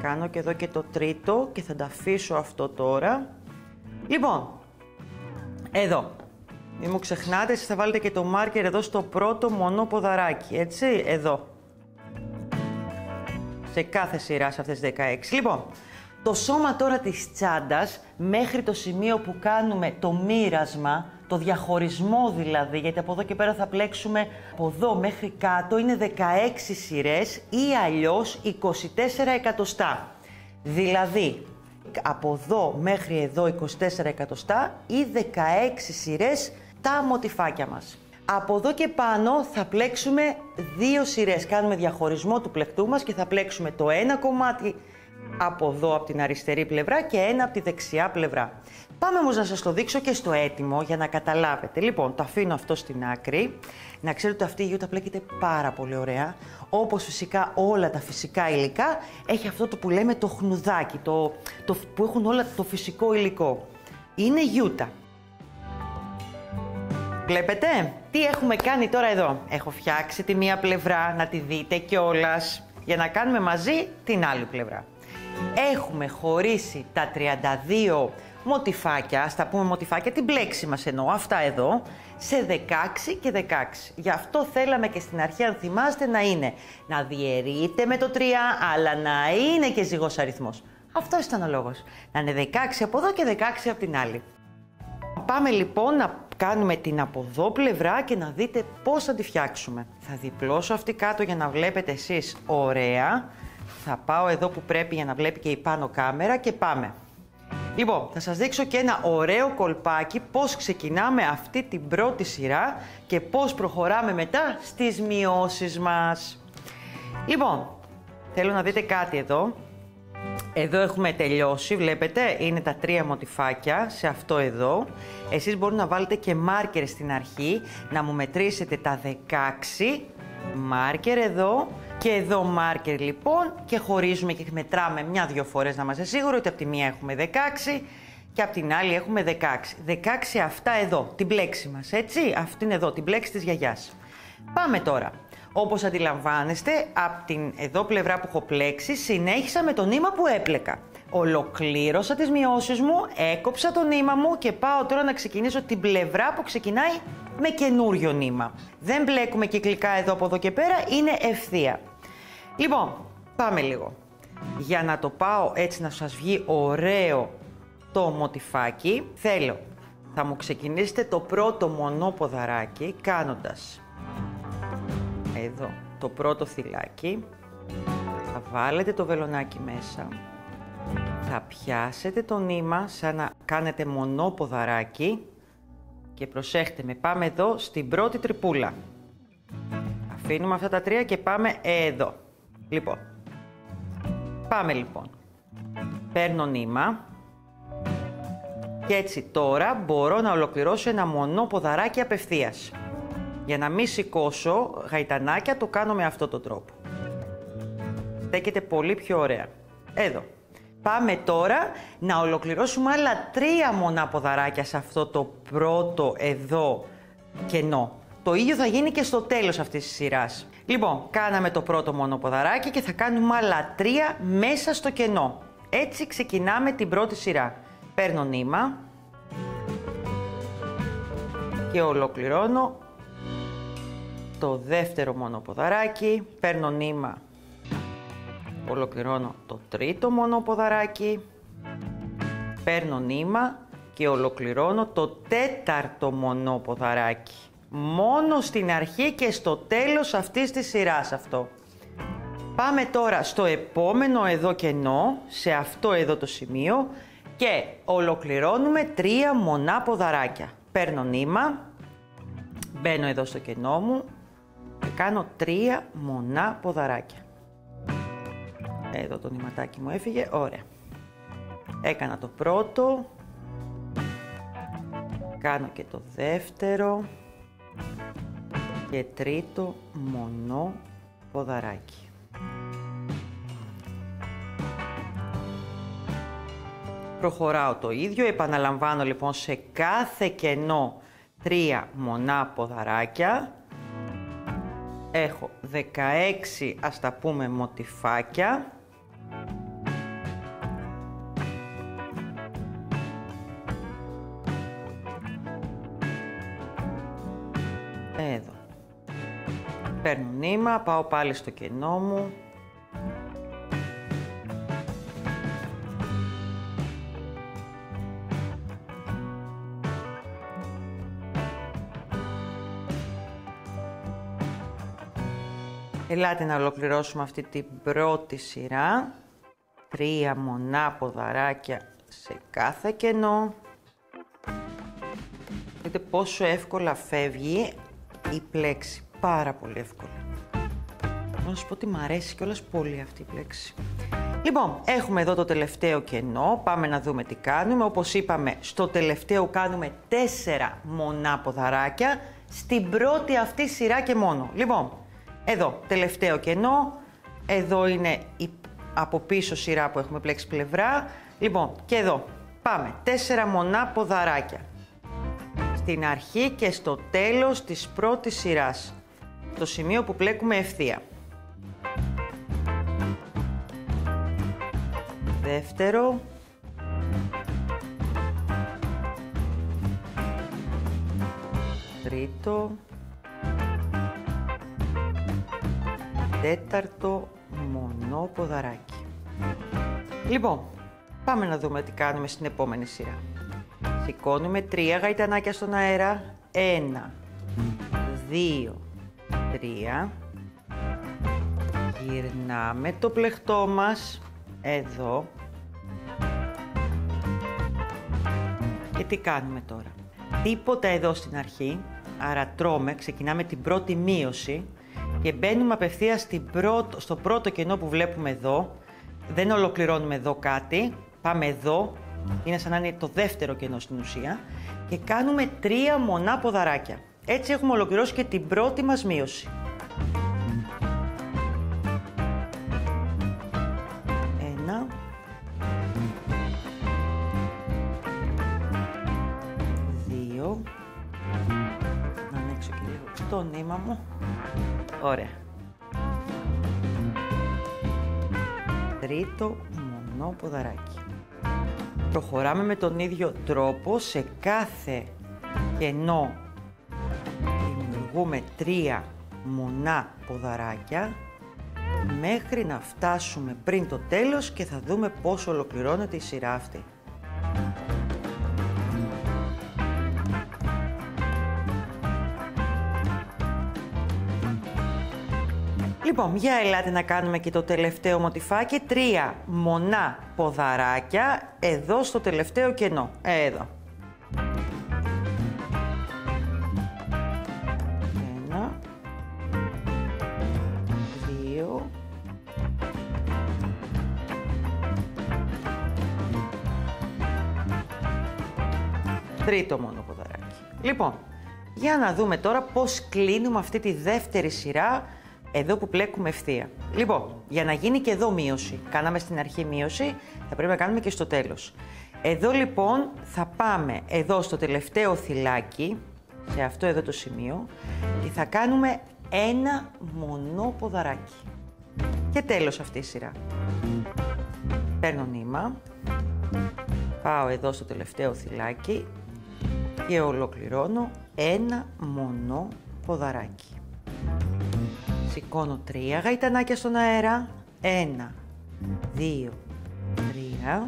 Κάνω και εδώ και το τρίτο και θα τα αφήσω αυτό τώρα. Λοιπόν, εδώ. Μην μου ξεχνάτε, εσείς θα βάλετε και το μάρκερ εδώ στο πρώτο μονό ποδαράκι, έτσι, εδώ. Σε κάθε σειρά σε αυτές τις 16. Λοιπόν, το σώμα τώρα της τσάντας, μέχρι το σημείο που κάνουμε το μοίρασμα, το διαχωρισμό δηλαδή, γιατί από εδώ και πέρα θα πλέξουμε από εδώ μέχρι κάτω, είναι 16 σειρές ή αλλιώς 24 εκατοστά. Δηλαδή, από εδώ μέχρι εδώ 24 εκατοστά ή 16 σειρές τα μοτιφάκια μας. Από εδώ και πάνω θα πλέξουμε 2 σειρές. Κάνουμε διαχωρισμό του πλεκτού μας και θα πλέξουμε το ένα κομμάτι από εδώ, από την αριστερή πλευρά και ένα από τη δεξιά πλευρά. Πάμε όμως να σας το δείξω και στο έτοιμο για να καταλάβετε. Λοιπόν, το αφήνω αυτό στην άκρη. Να ξέρετε ότι αυτή η γιούτα πλέκεται πάρα πολύ ωραία. Όπως φυσικά όλα τα φυσικά υλικά, έχει αυτό το που λέμε το χνουδάκι, που έχουν όλα το φυσικό υλικό. Είναι γιούτα. Βλέπετε τι έχουμε κάνει τώρα εδώ? Έχω φτιάξει τη μία πλευρά, να τη δείτε κιόλας, για να κάνουμε μαζί την άλλη πλευρά. Έχουμε χωρίσει τα 32 μοτιφάκια, ας τα πούμε μοτιφάκια, την πλέξη μας εννοώ, αυτά εδώ, σε 16 και 16. Γι' αυτό θέλαμε και στην αρχή, αν θυμάστε, να είναι να διαιρείται με το 3, αλλά να είναι και ζυγός αριθμός. Αυτός ήταν ο λόγος. Να είναι 16 από εδώ και 16 από την άλλη. Πάμε λοιπόν να κάνουμε την από εδώ πλευρά και να δείτε πώς θα τη φτιάξουμε. Θα διπλώσω αυτή κάτω για να βλέπετε εσείς ωραία. Θα πάω εδώ που πρέπει για να βλέπει και η πάνω κάμερα και πάμε. Λοιπόν, θα σας δείξω και ένα ωραίο κολπάκι πώς ξεκινάμε αυτή την πρώτη σειρά και πώς προχωράμε μετά στις μειώσεις μας. Λοιπόν, θέλω να δείτε κάτι εδώ. Εδώ έχουμε τελειώσει, βλέπετε, είναι τα 3 μοτιφάκια σε αυτό εδώ. Εσείς μπορείτε να βάλετε και μάρκερ στην αρχή, να μου μετρήσετε τα 16, μάρκερ εδώ και εδώ μάρκερ λοιπόν και χωρίζουμε και μετράμε 1-2 φορές να είμαστε σίγουροι ότι από τη μία έχουμε 16 και από την άλλη έχουμε 16. 16 αυτά εδώ, την πλέξη μας, έτσι, αυτή είναι εδώ, την πλέξη της γιαγιάς. Πάμε τώρα. Όπως αντιλαμβάνεστε, από την εδώ πλευρά που έχω πλέξει, συνέχισα με το νήμα που έπλεκα. Ολοκλήρωσα τις μειώσεις μου, έκοψα το νήμα μου και πάω τώρα να ξεκινήσω την πλευρά που ξεκινάει με καινούριο νήμα. Δεν μπλέκουμε κυκλικά εδώ από εδώ και πέρα, είναι ευθεία. Λοιπόν, πάμε λίγο. Για να το πάω έτσι να σας βγει ωραίο το μοτιφάκι, θα μου ξεκινήσετε το πρώτο μονό ποδαράκι κάνοντας εδώ το πρώτο θυλάκι, θα βάλετε το βελονάκι μέσα, θα πιάσετε το νήμα σαν να κάνετε μονό ποδαράκι και προσέχτε με, πάμε εδώ στην πρώτη τρυπούλα. Αφήνουμε αυτά τα 3 και πάμε εδώ. Λοιπόν, πάμε λοιπόν. Παίρνω νήμα και έτσι τώρα μπορώ να ολοκληρώσω ένα μονό ποδαράκι απευθείας. Για να μην σηκώσω γαϊτανάκια, το κάνω με αυτόν τον τρόπο. Στέκεται πολύ πιο ωραία. Εδώ. Πάμε τώρα να ολοκληρώσουμε άλλα 3 μονά ποδαράκια σε αυτό το πρώτο εδώ κενό. Το ίδιο θα γίνει και στο τέλος αυτής της σειράς. Λοιπόν, κάναμε το πρώτο μονοποδαράκι και θα κάνουμε άλλα 3 μέσα στο κενό. Έτσι ξεκινάμε την πρώτη σειρά. Παίρνω νήμα και ολοκληρώνω το δεύτερο μονοποδαράκι. Παίρνω νήμα, ολοκληρώνω το τρίτο μονοποδαράκι. Παίρνω νήμα και ολοκληρώνω το τέταρτο μονοποδαράκι. Μόνο στην αρχή και στο τέλος αυτής της σειράς αυτό. Πάμε τώρα στο επόμενο εδώ κενό, σε αυτό εδώ το σημείο και ολοκληρώνουμε 3 μονά ποδαράκια. Παίρνω νήμα, μπαίνω εδώ στο κενό μου και κάνω 3 μονά ποδαράκια. Εδώ το νηματάκι μου έφυγε, ωραία. Έκανα το πρώτο, κάνω και το δεύτερο και τρίτο μονό ποδαράκι. Προχωράω το ίδιο, επαναλαμβάνω λοιπόν σε κάθε κενό 3 μονά ποδαράκια. Έχω 16 ας τα πούμε μοτιφάκια. Εδώ. Παίρνω νήμα, πάω πάλι στο κενό μου. Ελάτε να ολοκληρώσουμε αυτή την πρώτη σειρά. 3 μονά ποδαράκια σε κάθε κενό. Δείτε πόσο εύκολα φεύγει η πλέξη. Πάρα πολύ εύκολα. Να σας πω ότι μ' αρέσει κιόλας πολύ αυτή η πλέξη. Λοιπόν, έχουμε εδώ το τελευταίο κενό. Πάμε να δούμε τι κάνουμε. Όπως είπαμε, στο τελευταίο κάνουμε 4 μονά ποδαράκια. Στην πρώτη αυτή σειρά και μόνο. Λοιπόν, εδώ τελευταίο κενό. Εδώ είναι η από πίσω σειρά που έχουμε πλέξει πλευρά. Λοιπόν, και εδώ πάμε 4 μονά ποδαράκια. Στην αρχή και στο τέλος της πρώτης σειράς. Το σημείο που πλέκουμε ευθεία. Δεύτερο. Τρίτο. Τέταρτο μονό ποδαράκι. Λοιπόν, πάμε να δούμε τι κάνουμε στην επόμενη σειρά. Σηκώνουμε 3 γαϊτανάκια στον αέρα. 1, 2, 3. Γυρνάμε το πλεχτό μας. Εδώ. Και τι κάνουμε τώρα. Τίποτα εδώ στην αρχή. Άρα τρώμε, ξεκινάμε την πρώτη μείωση. Και μπαίνουμε απευθείας στο πρώτο κενό που βλέπουμε εδώ. Δεν ολοκληρώνουμε εδώ κάτι. Πάμε εδώ. Είναι σαν να είναι το δεύτερο κενό στην ουσία. Και κάνουμε 3 μονά ποδαράκια. Έτσι έχουμε ολοκληρώσει και την πρώτη μας μείωση. 1. 2. Να ανοίξω και λίγο το νήμα μου. Ωραία. Τρίτο μονό ποδαράκι. Προχωράμε με τον ίδιο τρόπο. Σε κάθε κενό δημιουργούμε 3 μονά ποδαράκια μέχρι να φτάσουμε πριν το τέλος και θα δούμε πώς ολοκληρώνεται η σειρά αυτή. Λοιπόν, για ελάτε να κάνουμε και το τελευταίο μοτιφάκι. 3 μονά ποδαράκια εδώ στο τελευταίο κενό. Εδώ. 1, 2. Τρίτο μόνο ποδαράκι. Λοιπόν, για να δούμε τώρα πώς κλείνουμε αυτή τη δεύτερη σειρά εδώ που πλέκουμε ευθεία. Λοιπόν, για να γίνει και εδώ μείωση, κάναμε στην αρχή μείωση, θα πρέπει να κάνουμε και στο τέλος. Εδώ λοιπόν θα πάμε εδώ στο τελευταίο θυλάκι, σε αυτό εδώ το σημείο και θα κάνουμε ένα μονό ποδαράκι. Και τέλος αυτή η σειρά. Παίρνω νήμα, πάω εδώ στο τελευταίο θυλάκι και ολοκληρώνω ένα μονό ποδαράκι. Σηκώνω 3 γαϊτανάκια στον αέρα. 1, 2, 3.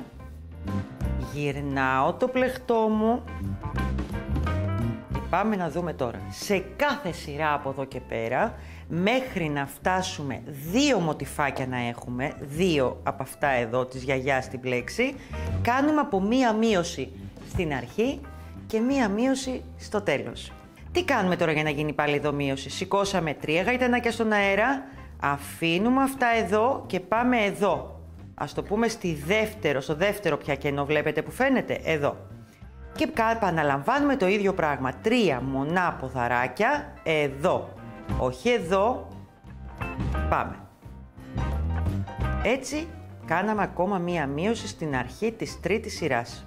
Γυρνάω το πλεχτό μου. Και πάμε να δούμε τώρα. Σε κάθε σειρά από εδώ και πέρα, μέχρι να φτάσουμε 2 μοτιφάκια να έχουμε, 2 από αυτά εδώ της γιαγιάς στην πλέξη, κάνουμε από μία μείωση στην αρχή και μία μείωση στο τέλος. Τι κάνουμε τώρα για να γίνει πάλι εδώ μείωση? Σηκώσαμε 3 γαϊτανάκια στον αέρα, αφήνουμε αυτά εδώ και πάμε εδώ. Ας το πούμε στο δεύτερο πια κενό, βλέπετε που φαίνεται, εδώ. Και επαναλαμβάνουμε το ίδιο πράγμα, 3 μονά ποδαράκια, εδώ. Όχι εδώ, πάμε. Έτσι κάναμε ακόμα μία μείωση στην αρχή της τρίτης σειράς.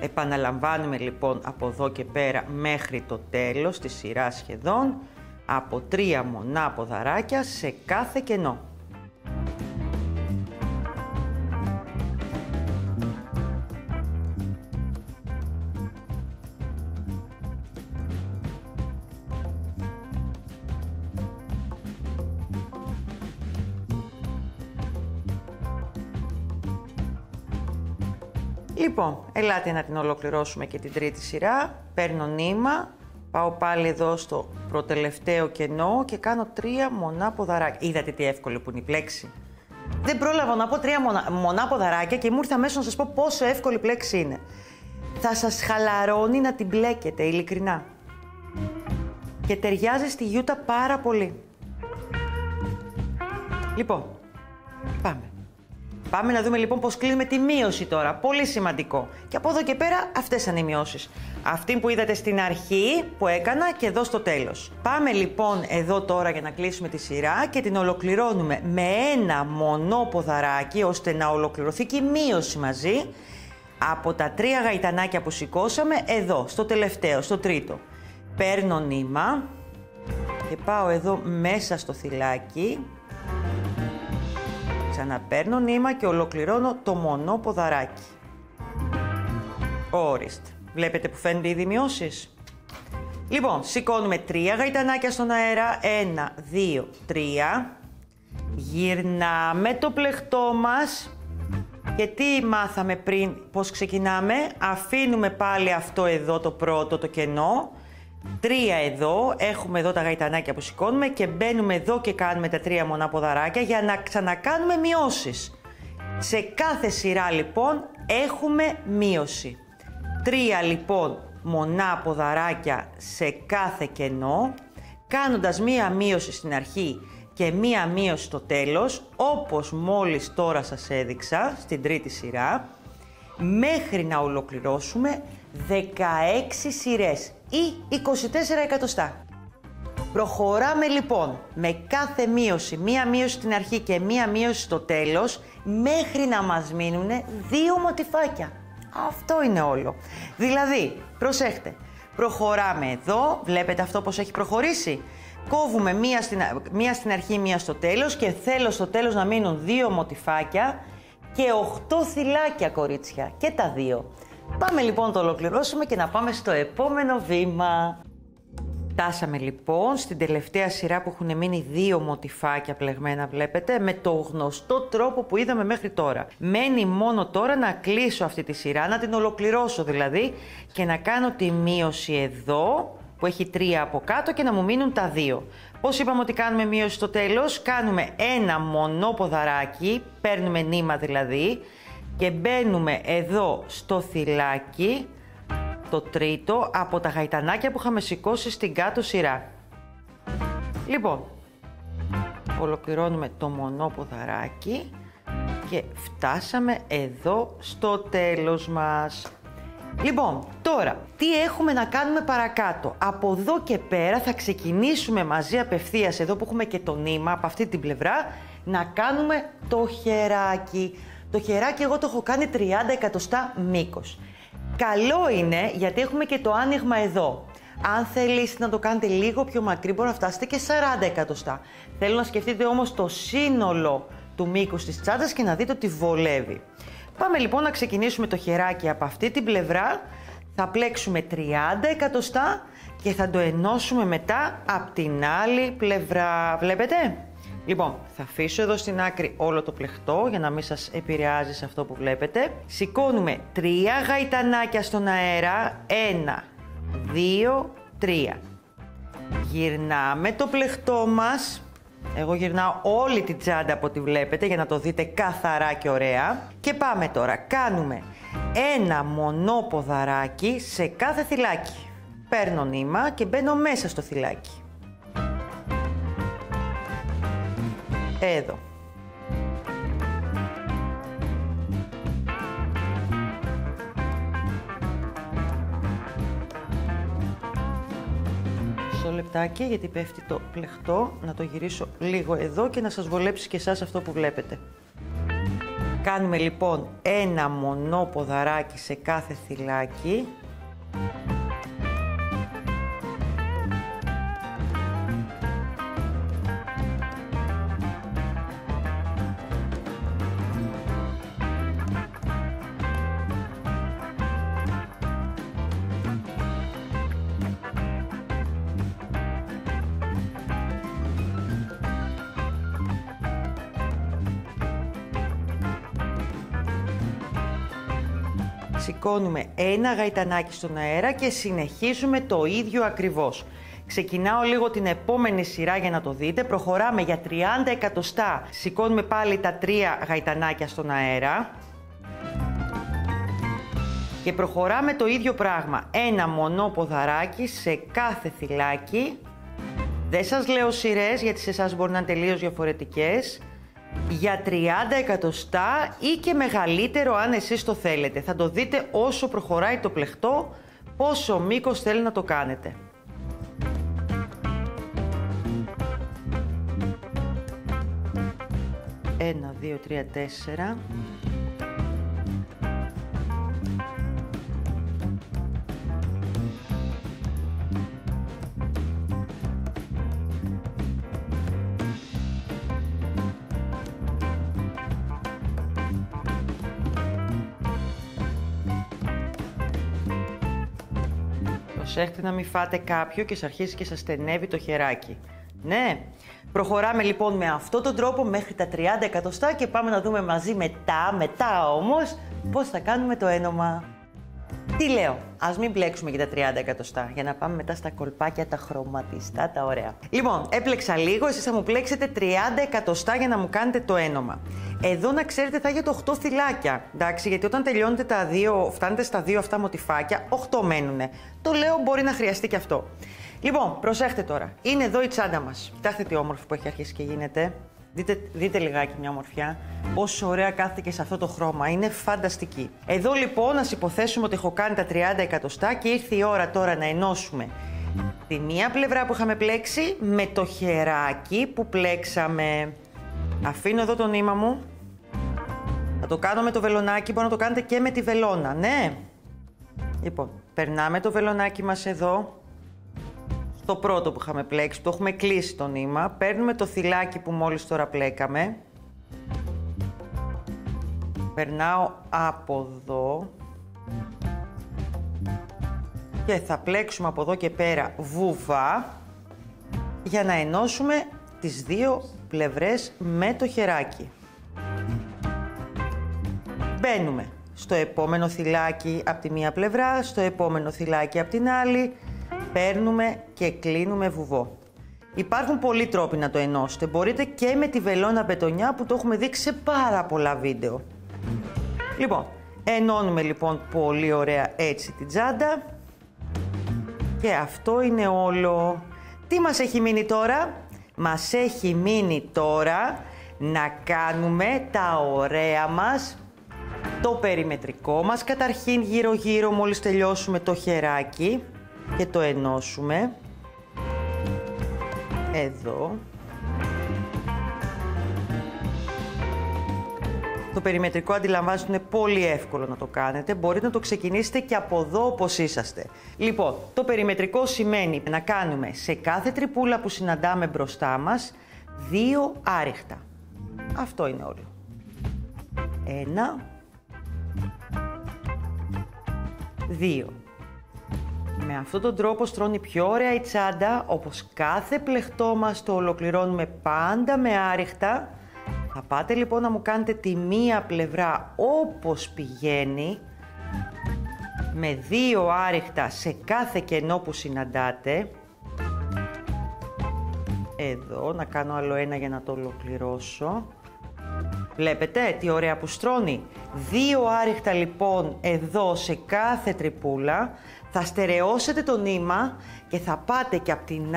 Επαναλαμβάνουμε λοιπόν από εδώ και πέρα μέχρι το τέλος της σειράς σχεδόν, από 3 μονά ποδαράκια σε κάθε κενό. Λοιπόν, ελάτε να την ολοκληρώσουμε και την τρίτη σειρά. Παίρνω νήμα, πάω πάλι εδώ στο προτελευταίο κενό και κάνω 3 μονά ποδαράκια. Είδατε τι εύκολο που είναι η πλέξη? Δεν πρόλαβα να πω 3 μονά ποδαράκια και μου ήρθε αμέσως να σας πω πόσο εύκολη η πλέξη είναι. Θα σας χαλαρώνει να την μπλέκετε, ειλικρινά. Και ταιριάζει στη Γιούτα πάρα πολύ. Λοιπόν, πάμε. Πάμε να δούμε λοιπόν πώς κλείνουμε τη μείωση τώρα. Πολύ σημαντικό. Και από εδώ και πέρα αυτές είναι οι μειώσεις. Αυτή που είδατε στην αρχή που έκανα και εδώ στο τέλος. Πάμε λοιπόν εδώ τώρα για να κλείσουμε τη σειρά και την ολοκληρώνουμε με ένα μονό ποδαράκι ώστε να ολοκληρωθεί και η μείωση μαζί από τα 3 γαϊτανάκια που σηκώσαμε εδώ, στο τελευταίο, στο τρίτο. Παίρνω νήμα και πάω εδώ μέσα στο θυλάκι. Ξαναπαίρνω νήμα και ολοκληρώνω το μονό ποδαράκι. Ορίστε. Βλέπετε που φαίνονται οι μειώσεις? Λοιπόν, σηκώνουμε 3 γαϊτανάκια στον αέρα. 1, 2, 3. Γυρνάμε το πλεχτό μας. Και τι μάθαμε πριν, πώς ξεκινάμε? Αφήνουμε πάλι αυτό εδώ το πρώτο, το κενό. 3 εδώ, έχουμε εδώ τα γαϊτανάκια που σηκώνουμε και μπαίνουμε εδώ και κάνουμε τα 3 μονά ποδαράκια για να ξανακάνουμε μειώσεις. Σε κάθε σειρά λοιπόν έχουμε μείωση. 3 λοιπόν μονά ποδαράκια σε κάθε κενό, κάνοντας μία μείωση στην αρχή και μία μείωση στο τέλος, όπως μόλις τώρα σας έδειξα στην τρίτη σειρά, μέχρι να ολοκληρώσουμε 16 σειρές ή 24 εκατοστά. Προχωράμε λοιπόν με κάθε μείωση, μία μείωση στην αρχή και μία μείωση στο τέλος, μέχρι να μας μείνουν 2 μοτιφάκια. Αυτό είναι όλο. Δηλαδή, προσέχτε, προχωράμε εδώ, βλέπετε αυτό πως έχει προχωρήσει. Κόβουμε μία στην αρχή, μία στο τέλος και θέλω στο τέλος να μείνουν 2 μοτιφάκια και 8 θυλάκια, κορίτσια, και τα 2. Πάμε λοιπόν να το ολοκληρώσουμε και να πάμε στο επόμενο βήμα. Φτάσαμε λοιπόν στην τελευταία σειρά που έχουν μείνει 2 μοτιφάκια πλεγμένα, βλέπετε, με το γνωστό τρόπο που είδαμε μέχρι τώρα. Μένει μόνο τώρα να κλείσω αυτή τη σειρά, να την ολοκληρώσω δηλαδή και να κάνω τη μείωση εδώ που έχει 3 από κάτω και να μου μείνουν τα 2. Πώς είπαμε ότι κάνουμε μείωση στο τέλος? Κάνουμε ένα μονό ποδαράκι, παίρνουμε νήμα δηλαδή, και μπαίνουμε εδώ στο θυλάκι, το τρίτο, από τα γαϊτανάκια που είχαμε σηκώσει στην κάτω σειρά. Λοιπόν, ολοκληρώνουμε το μονό ποδαράκι και φτάσαμε εδώ στο τέλος μας. Λοιπόν, τώρα, τι έχουμε να κάνουμε παρακάτω? Από εδώ και πέρα θα ξεκινήσουμε μαζί απευθείας, εδώ που έχουμε και το νήμα, από αυτή την πλευρά, να κάνουμε το χεράκι. Το χεράκι εγώ το έχω κάνει 30 εκατοστά μήκος. Καλό είναι γιατί έχουμε και το άνοιγμα εδώ. Αν θέλετε να το κάνετε λίγο πιο μακρύ, μπορεί να φτάσετε και 40 εκατοστά. Θέλω να σκεφτείτε όμως το σύνολο του μήκους της τσάντας και να δείτε ότι βολεύει. Πάμε λοιπόν να ξεκινήσουμε το χεράκι από αυτή την πλευρά. Θα πλέξουμε 30 εκατοστά και θα το ενώσουμε μετά από την άλλη πλευρά. Βλέπετε? Λοιπόν, θα αφήσω εδώ στην άκρη όλο το πλεχτό για να μην σας επηρεάζει σε αυτό που βλέπετε. Σηκώνουμε 3 γαϊτανάκια στον αέρα. 1, 2, 3. Γυρνάμε το πλεχτό μας. Εγώ γυρνάω όλη την τσάντα από ό,τι βλέπετε για να το δείτε καθαρά και ωραία. Και πάμε τώρα. Κάνουμε ένα μονό ποδαράκι σε κάθε θυλάκι. Παίρνω νήμα και μπαίνω μέσα στο θυλάκι. Εδώ. Μισό λεπτάκι γιατί πέφτει το πλεχτό. Να το γυρίσω λίγο εδώ και να σας βολέψει και εσάς αυτό που βλέπετε. Κάνουμε λοιπόν ένα μονό ποδαράκι σε κάθε θυλάκι. Σηκώνουμε ένα γαϊτανάκι στον αέρα και συνεχίζουμε το ίδιο ακριβώς. Ξεκινάω λίγο την επόμενη σειρά για να το δείτε. Προχωράμε για 30 εκατοστά. Σηκώνουμε πάλι τα 3 γαϊτανάκια στον αέρα. Και προχωράμε το ίδιο πράγμα. Ένα μονό ποδαράκι σε κάθε θυλάκι. Δεν σας λέω σειρές γιατί σε εσάς μπορεί να είναι τελείως διαφορετικές. Για 30 εκατοστά ή και μεγαλύτερο αν εσείς το θέλετε. Θα το δείτε όσο προχωράει το πλεχτό, πόσο μήκος θέλει να το κάνετε. Ένα, 2, 3, 4. Προσέχτε να μην φάτε κάποιο και σας αρχίσει και σας στενεύει το χεράκι. Ναι. Προχωράμε λοιπόν με αυτόν τον τρόπο μέχρι τα 30 εκατοστά και πάμε να δούμε μαζί μετά όμως πώς θα κάνουμε το ένομα. Τι λέω, ας μην μπλέξουμε και τα 30 εκατοστά για να πάμε μετά στα κολπάκια τα χρωματιστά, τα ωραία. Λοιπόν, έπλεξα λίγο, εσείς θα μου πλέξετε 30 εκατοστά για να μου κάνετε το ένομα. Εδώ να ξέρετε θα έχετε 8 θυλάκια, εντάξει, γιατί όταν τελειώνετε τα 2, φτάνετε στα 2 αυτά μοτιφάκια, 8 μένουνε. Το λέω, μπορεί να χρειαστεί και αυτό. Λοιπόν, προσέχτε τώρα, είναι εδώ η τσάντα μας. Κοιτάξτε τι όμορφη που έχει αρχίσει και γίνεται. Δείτε λιγάκι μια ομορφιά. Πόσο ωραία κάθεται και σε αυτό το χρώμα. Είναι φανταστική. Εδώ λοιπόν, ας υποθέσουμε ότι έχω κάνει τα 30 εκατοστά και ήρθε η ώρα τώρα να ενώσουμε τη μία πλευρά που είχαμε πλέξει με το χεράκι που πλέξαμε. Αφήνω εδώ το νήμα μου. Θα το κάνω με το βελονάκι, μπορεί να το κάνετε και με τη βελόνα, ναι. Λοιπόν, περνάμε το βελονάκι μας εδώ. Το πρώτο που είχαμε πλέξει, το έχουμε κλείσει το νήμα. Παίρνουμε το θυλάκι που μόλις τώρα πλέκαμε. Περνάω από εδώ. Και θα πλέξουμε από εδώ και πέρα βουβά για να ενώσουμε τις δύο πλευρές με το χεράκι. Μπαίνουμε στο επόμενο θυλάκι από τη μία πλευρά, στο επόμενο θυλάκι από την άλλη. Παίρνουμε και κλείνουμε βουβό. Υπάρχουν πολλοί τρόποι να το ενώσετε. Μπορείτε και με τη βελόνα μπετονιά που το έχουμε δείξει σε πάρα πολλά βίντεο. Λοιπόν, ενώνουμε λοιπόν πολύ ωραία έτσι την τσάντα. Και αυτό είναι όλο. Τι μας έχει μείνει τώρα? Μας έχει μείνει τώρα να κάνουμε τα ωραία μας, το περιμετρικό μας καταρχήν γύρω-γύρω μόλις τελειώσουμε το χεράκι. Και το ενώσουμε εδώ Το περιμετρικό αντιλαμβάνεστε είναι πολύ εύκολο να το κάνετε. Μπορείτε να το ξεκινήσετε και από εδώ όπως είσαστε. Λοιπόν, το περιμετρικό σημαίνει να κάνουμε σε κάθε τρυπούλα που συναντάμε μπροστά μας 2 άριχτα. Αυτό είναι όλο. 1, 2. Με αυτόν τον τρόπο στρώνει πιο ωραία η τσάντα, όπως κάθε πλεχτό μας το ολοκληρώνουμε πάντα με άριχτα. Θα πάτε λοιπόν να μου κάνετε τη μία πλευρά όπως πηγαίνει, με 2 άριχτα σε κάθε κενό που συναντάτε. Εδώ, να κάνω άλλο ένα για να το ολοκληρώσω. Βλέπετε τι ωραία που στρώνει. 2 άριχτα λοιπόν εδώ σε κάθε τρυπούλα. Θα στερεώσετε το νήμα και θα πάτε και από την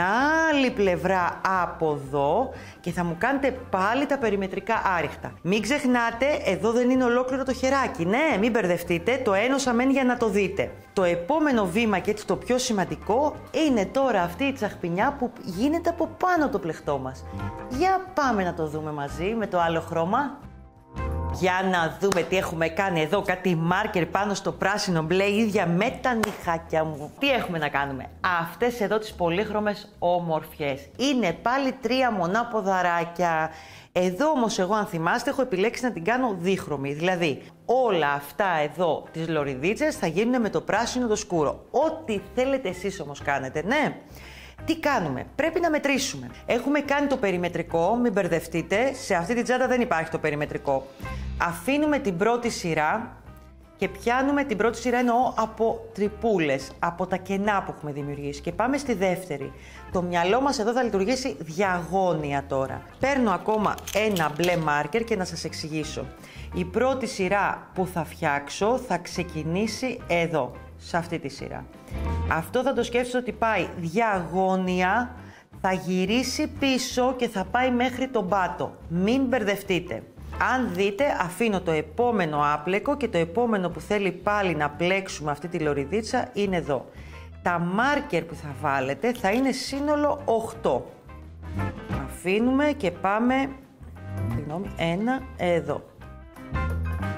άλλη πλευρά από εδώ και θα μου κάνετε πάλι τα περιμετρικά άριχτα. Μην ξεχνάτε, εδώ δεν είναι ολόκληρο το χεράκι. Ναι, μην μπερδευτείτε, το ένωσα μεν για να το δείτε. Το επόμενο βήμα και έτσι το πιο σημαντικό είναι τώρα αυτή η τσαχπινιά που γίνεται από πάνω το πλεχτό μας. Για πάμε να το δούμε μαζί με το άλλο χρώμα. Για να δούμε τι έχουμε κάνει εδώ, κάτι μάρκερ πάνω στο πράσινο μπλε, ίδια με τα νυχάκια μου. Τι έχουμε να κάνουμε? Αυτές εδώ τις πολύχρωμες όμορφιες. Είναι πάλι 3 μονά ποδαράκια. Εδώ όμως εγώ, αν θυμάστε, έχω επιλέξει να την κάνω δίχρωμη. Δηλαδή, όλα αυτά εδώ τις λωριδίτσες θα γίνουν με το πράσινο το σκούρο. Ό,τι θέλετε εσείς όμως κάνετε, ναι. Τι κάνουμε? Πρέπει να μετρήσουμε. Έχουμε κάνει το περιμετρικό, μην μπερδευτείτε. Σε αυτή την τσάντα δεν υπάρχει το περιμετρικό. Αφήνουμε την πρώτη σειρά και πιάνουμε την πρώτη σειρά, εννοώ από τρυπούλες, από τα κενά που έχουμε δημιουργήσει. Και πάμε στη δεύτερη. Το μυαλό μας εδώ θα λειτουργήσει διαγώνια τώρα. Παίρνω ακόμα ένα μπλε μάρκερ και να σας εξηγήσω. Η πρώτη σειρά που θα φτιάξω θα ξεκινήσει εδώ, σε αυτή τη σειρά. Αυτό θα το σκέφτεσαι ότι πάει διαγώνια, θα γυρίσει πίσω και θα πάει μέχρι τον πάτο. Μην μπερδευτείτε. Αν δείτε, αφήνω το επόμενο άπλεκο και το επόμενο που θέλει πάλι να πλέξουμε αυτή τη λωριδίτσα είναι εδώ. Τα μάρκερ που θα βάλετε θα είναι σύνολο 8. Αφήνουμε και πάμε, ένα εδώ.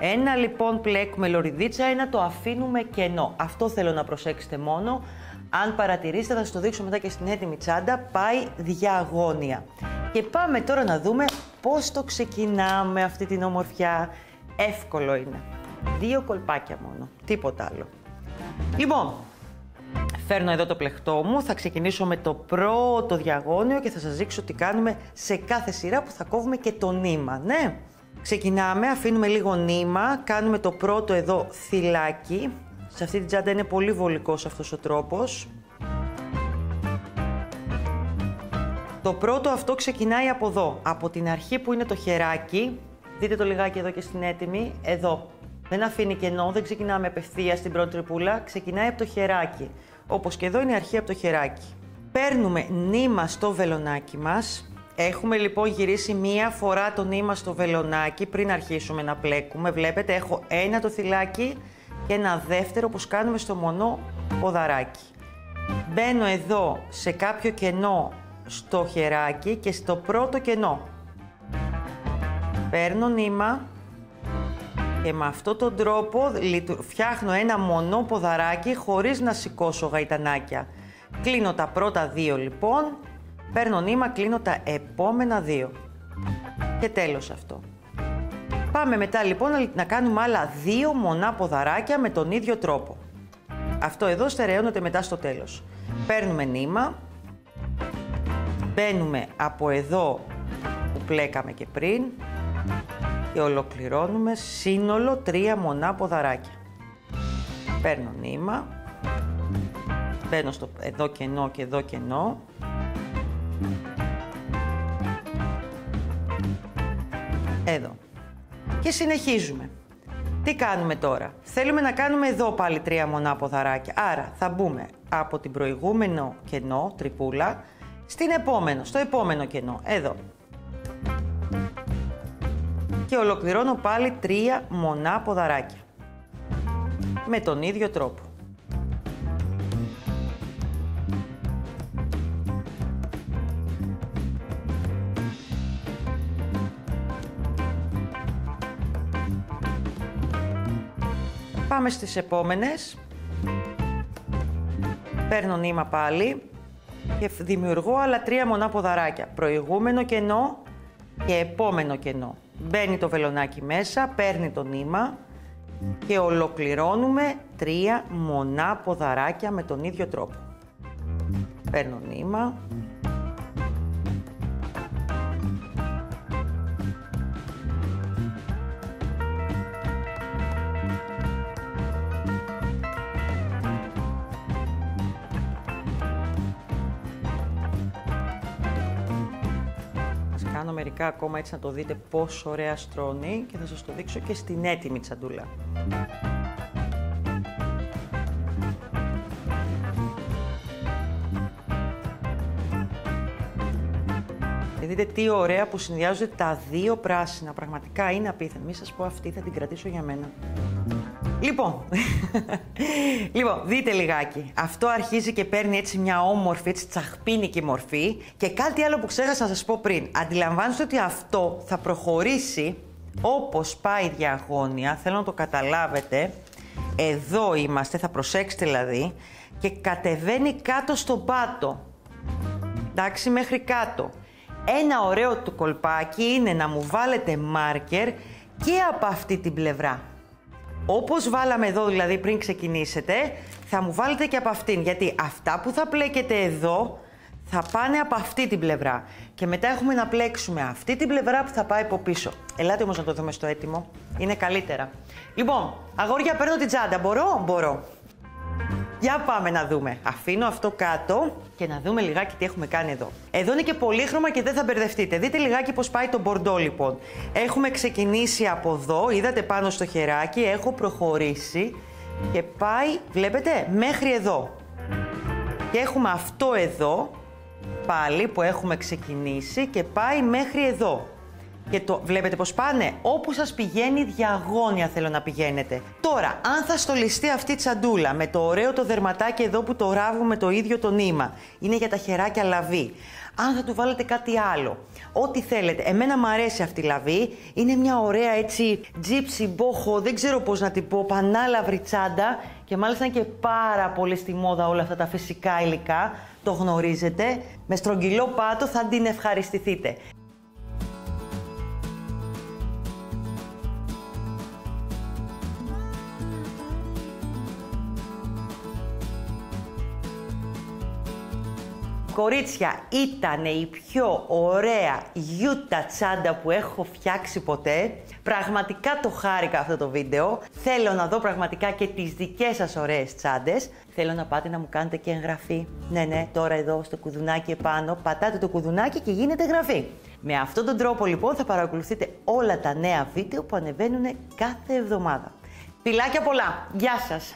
Ένα λοιπόν πλέκουμε λωριδίτσα, ένα το αφήνουμε κενό. Αυτό θέλω να προσέξετε μόνο. Αν παρατηρήσετε, θα σας το δείξω μετά και στην έτοιμη τσάντα, πάει διαγώνια. Και πάμε τώρα να δούμε πώς το ξεκινάμε αυτή την ομορφιά. Εύκολο είναι. 2 κολπάκια μόνο, τίποτα άλλο. Λοιπόν, φέρνω εδώ το πλεχτό μου, θα ξεκινήσω με το πρώτο διαγώνιο και θα σας δείξω τι κάνουμε σε κάθε σειρά που θα κόβουμε και το νήμα, ναι. Ξεκινάμε, αφήνουμε λίγο νήμα, κάνουμε το πρώτο εδώ θυλάκι. Σε αυτή την τσάντα είναι πολύ βολικός αυτός ο τρόπος. Το πρώτο αυτό ξεκινάει από εδώ, από την αρχή που είναι το χεράκι. Δείτε το λιγάκι εδώ και στην έτοιμη, εδώ. Δεν αφήνει κενό, δεν ξεκινάμε απευθείας στην πρώτη τρυπούλα, ξεκινάει από το χεράκι. Όπως και εδώ είναι η αρχή από το χεράκι. Παίρνουμε νήμα στο βελονάκι μας. Έχουμε λοιπόν γυρίσει μία φορά το νήμα στο βελονάκι πριν αρχίσουμε να πλέκουμε. Βλέπετε, έχω ένα το θυλάκι και ένα δεύτερο όπως κάνουμε στο μονό ποδαράκι. Μπαίνω εδώ σε κάποιο κενό στο χεράκι και στο πρώτο κενό. Παίρνω νήμα και με αυτόν τον τρόπο φτιάχνω ένα μονό ποδαράκι χωρίς να σηκώσω γαϊτανάκια. Κλείνω τα πρώτα 2 λοιπόν. Παίρνω νήμα, κλείνω τα επόμενα 2. Και τέλος αυτό. Πάμε μετά λοιπόν να κάνουμε άλλα 2 μονά ποδαράκια με τον ίδιο τρόπο. Αυτό εδώ στερεώνεται μετά στο τέλος. Παίρνουμε νήμα. Μπαίνουμε από εδώ που πλέκαμε και πριν. Και ολοκληρώνουμε σύνολο 3 μονά ποδαράκια. Παίρνω νήμα. Μπαίνω στο εδώ κενό και εδώ κενό. Εδώ. Και συνεχίζουμε. Τι κάνουμε τώρα? Θέλουμε να κάνουμε εδώ πάλι 3 μονά ποδαράκια. Άρα θα μπούμε από την προηγούμενο κενό, τρυπούλα, στο επόμενο κενό, εδώ. Και ολοκληρώνω πάλι 3 μονά ποδαράκια. Με τον ίδιο τρόπο. Πάμε στις επόμενες. Παίρνω νήμα πάλι και δημιουργώ άλλα 3 μονά ποδαράκια. Προηγούμενο κενό και επόμενο κενό. Μπαίνει το βελονάκι μέσα, παίρνει το νήμα και ολοκληρώνουμε 3 μονά ποδαράκια με τον ίδιο τρόπο. Παίρνω νήμα. Κάνω μερικά ακόμα έτσι να το δείτε πόσο ωραία στρώνει και θα σας το δείξω και στην έτοιμη τσαντούλα. Και δείτε τι ωραία που συνδυάζονται τα 2 πράσινα. Πραγματικά είναι απίθανο. Μη σας πω αυτή, θα την κρατήσω για μένα. Λοιπόν, δείτε λιγάκι. Αυτό αρχίζει και παίρνει έτσι μια όμορφη, έτσι τσαχπίνικη μορφή. Και κάτι άλλο που ξέχασα να σας πω πριν. Αντιλαμβάνεστε ότι αυτό θα προχωρήσει όπως πάει διαγώνια. Θέλω να το καταλάβετε. Εδώ είμαστε, θα προσέξετε δηλαδή. Και κατεβαίνει κάτω στον πάτο. Εντάξει, μέχρι κάτω. Ένα ωραίο του κολπάκι είναι να μου βάλετε μάρκερ και από αυτή την πλευρά. Όπως βάλαμε εδώ δηλαδή πριν ξεκινήσετε, θα μου βάλετε και από αυτήν, γιατί αυτά που θα πλέκετε εδώ θα πάνε από αυτή την πλευρά. Και μετά έχουμε να πλέξουμε αυτή την πλευρά που θα πάει από πίσω. Ελάτε όμως να το δούμε στο έτοιμο, είναι καλύτερα. Λοιπόν, αγόρια, παίρνω την τσάντα, μπορώ. Για πάμε να δούμε. Αφήνω αυτό κάτω και να δούμε λιγάκι τι έχουμε κάνει εδώ. Εδώ είναι και πολύχρωμα και δεν θα μπερδευτείτε. Δείτε λιγάκι πώς πάει το μπορντό λοιπόν. Έχουμε ξεκινήσει από εδώ, είδατε πάνω στο χεράκι, έχω προχωρήσει και πάει, βλέπετε, μέχρι εδώ. Και έχουμε αυτό εδώ, πάλι που έχουμε ξεκινήσει και πάει μέχρι εδώ. Και το βλέπετε πως πάνε, όπου σας πηγαίνει διαγώνια θέλω να πηγαίνετε. Τώρα, αν θα στολιστεί αυτή η τσαντούλα με το ωραίο το δερματάκι εδώ που το ράβουμε το ίδιο το νήμα, είναι για τα χεράκια λαβή. Αν θα του βάλετε κάτι άλλο, ό,τι θέλετε. Εμένα μου αρέσει αυτή η λαβή, είναι μια ωραία έτσι τζίψι, μπόχο, δεν ξέρω πώς να την πω, πανάλαυρη τσάντα και μάλιστα είναι και πάρα πολύ στη μόδα όλα αυτά τα φυσικά υλικά, το γνωρίζετε, με στρογγυλό πάτο θα την ευχαριστηθείτε. Κορίτσια, ήταν η πιο ωραία γιούτα τσάντα που έχω φτιάξει ποτέ. Πραγματικά το χάρηκα αυτό το βίντεο. Θέλω να δω πραγματικά και τις δικές σας ωραίες τσάντες. Θέλω να πάτε να μου κάνετε και εγγραφή. Ναι, τώρα εδώ στο κουδουνάκι επάνω, πατάτε το κουδουνάκι και γίνεται εγγραφή. Με αυτόν τον τρόπο λοιπόν θα παρακολουθείτε όλα τα νέα βίντεο που ανεβαίνουν κάθε εβδομάδα. Φιλάκια πολλά! Γεια σας!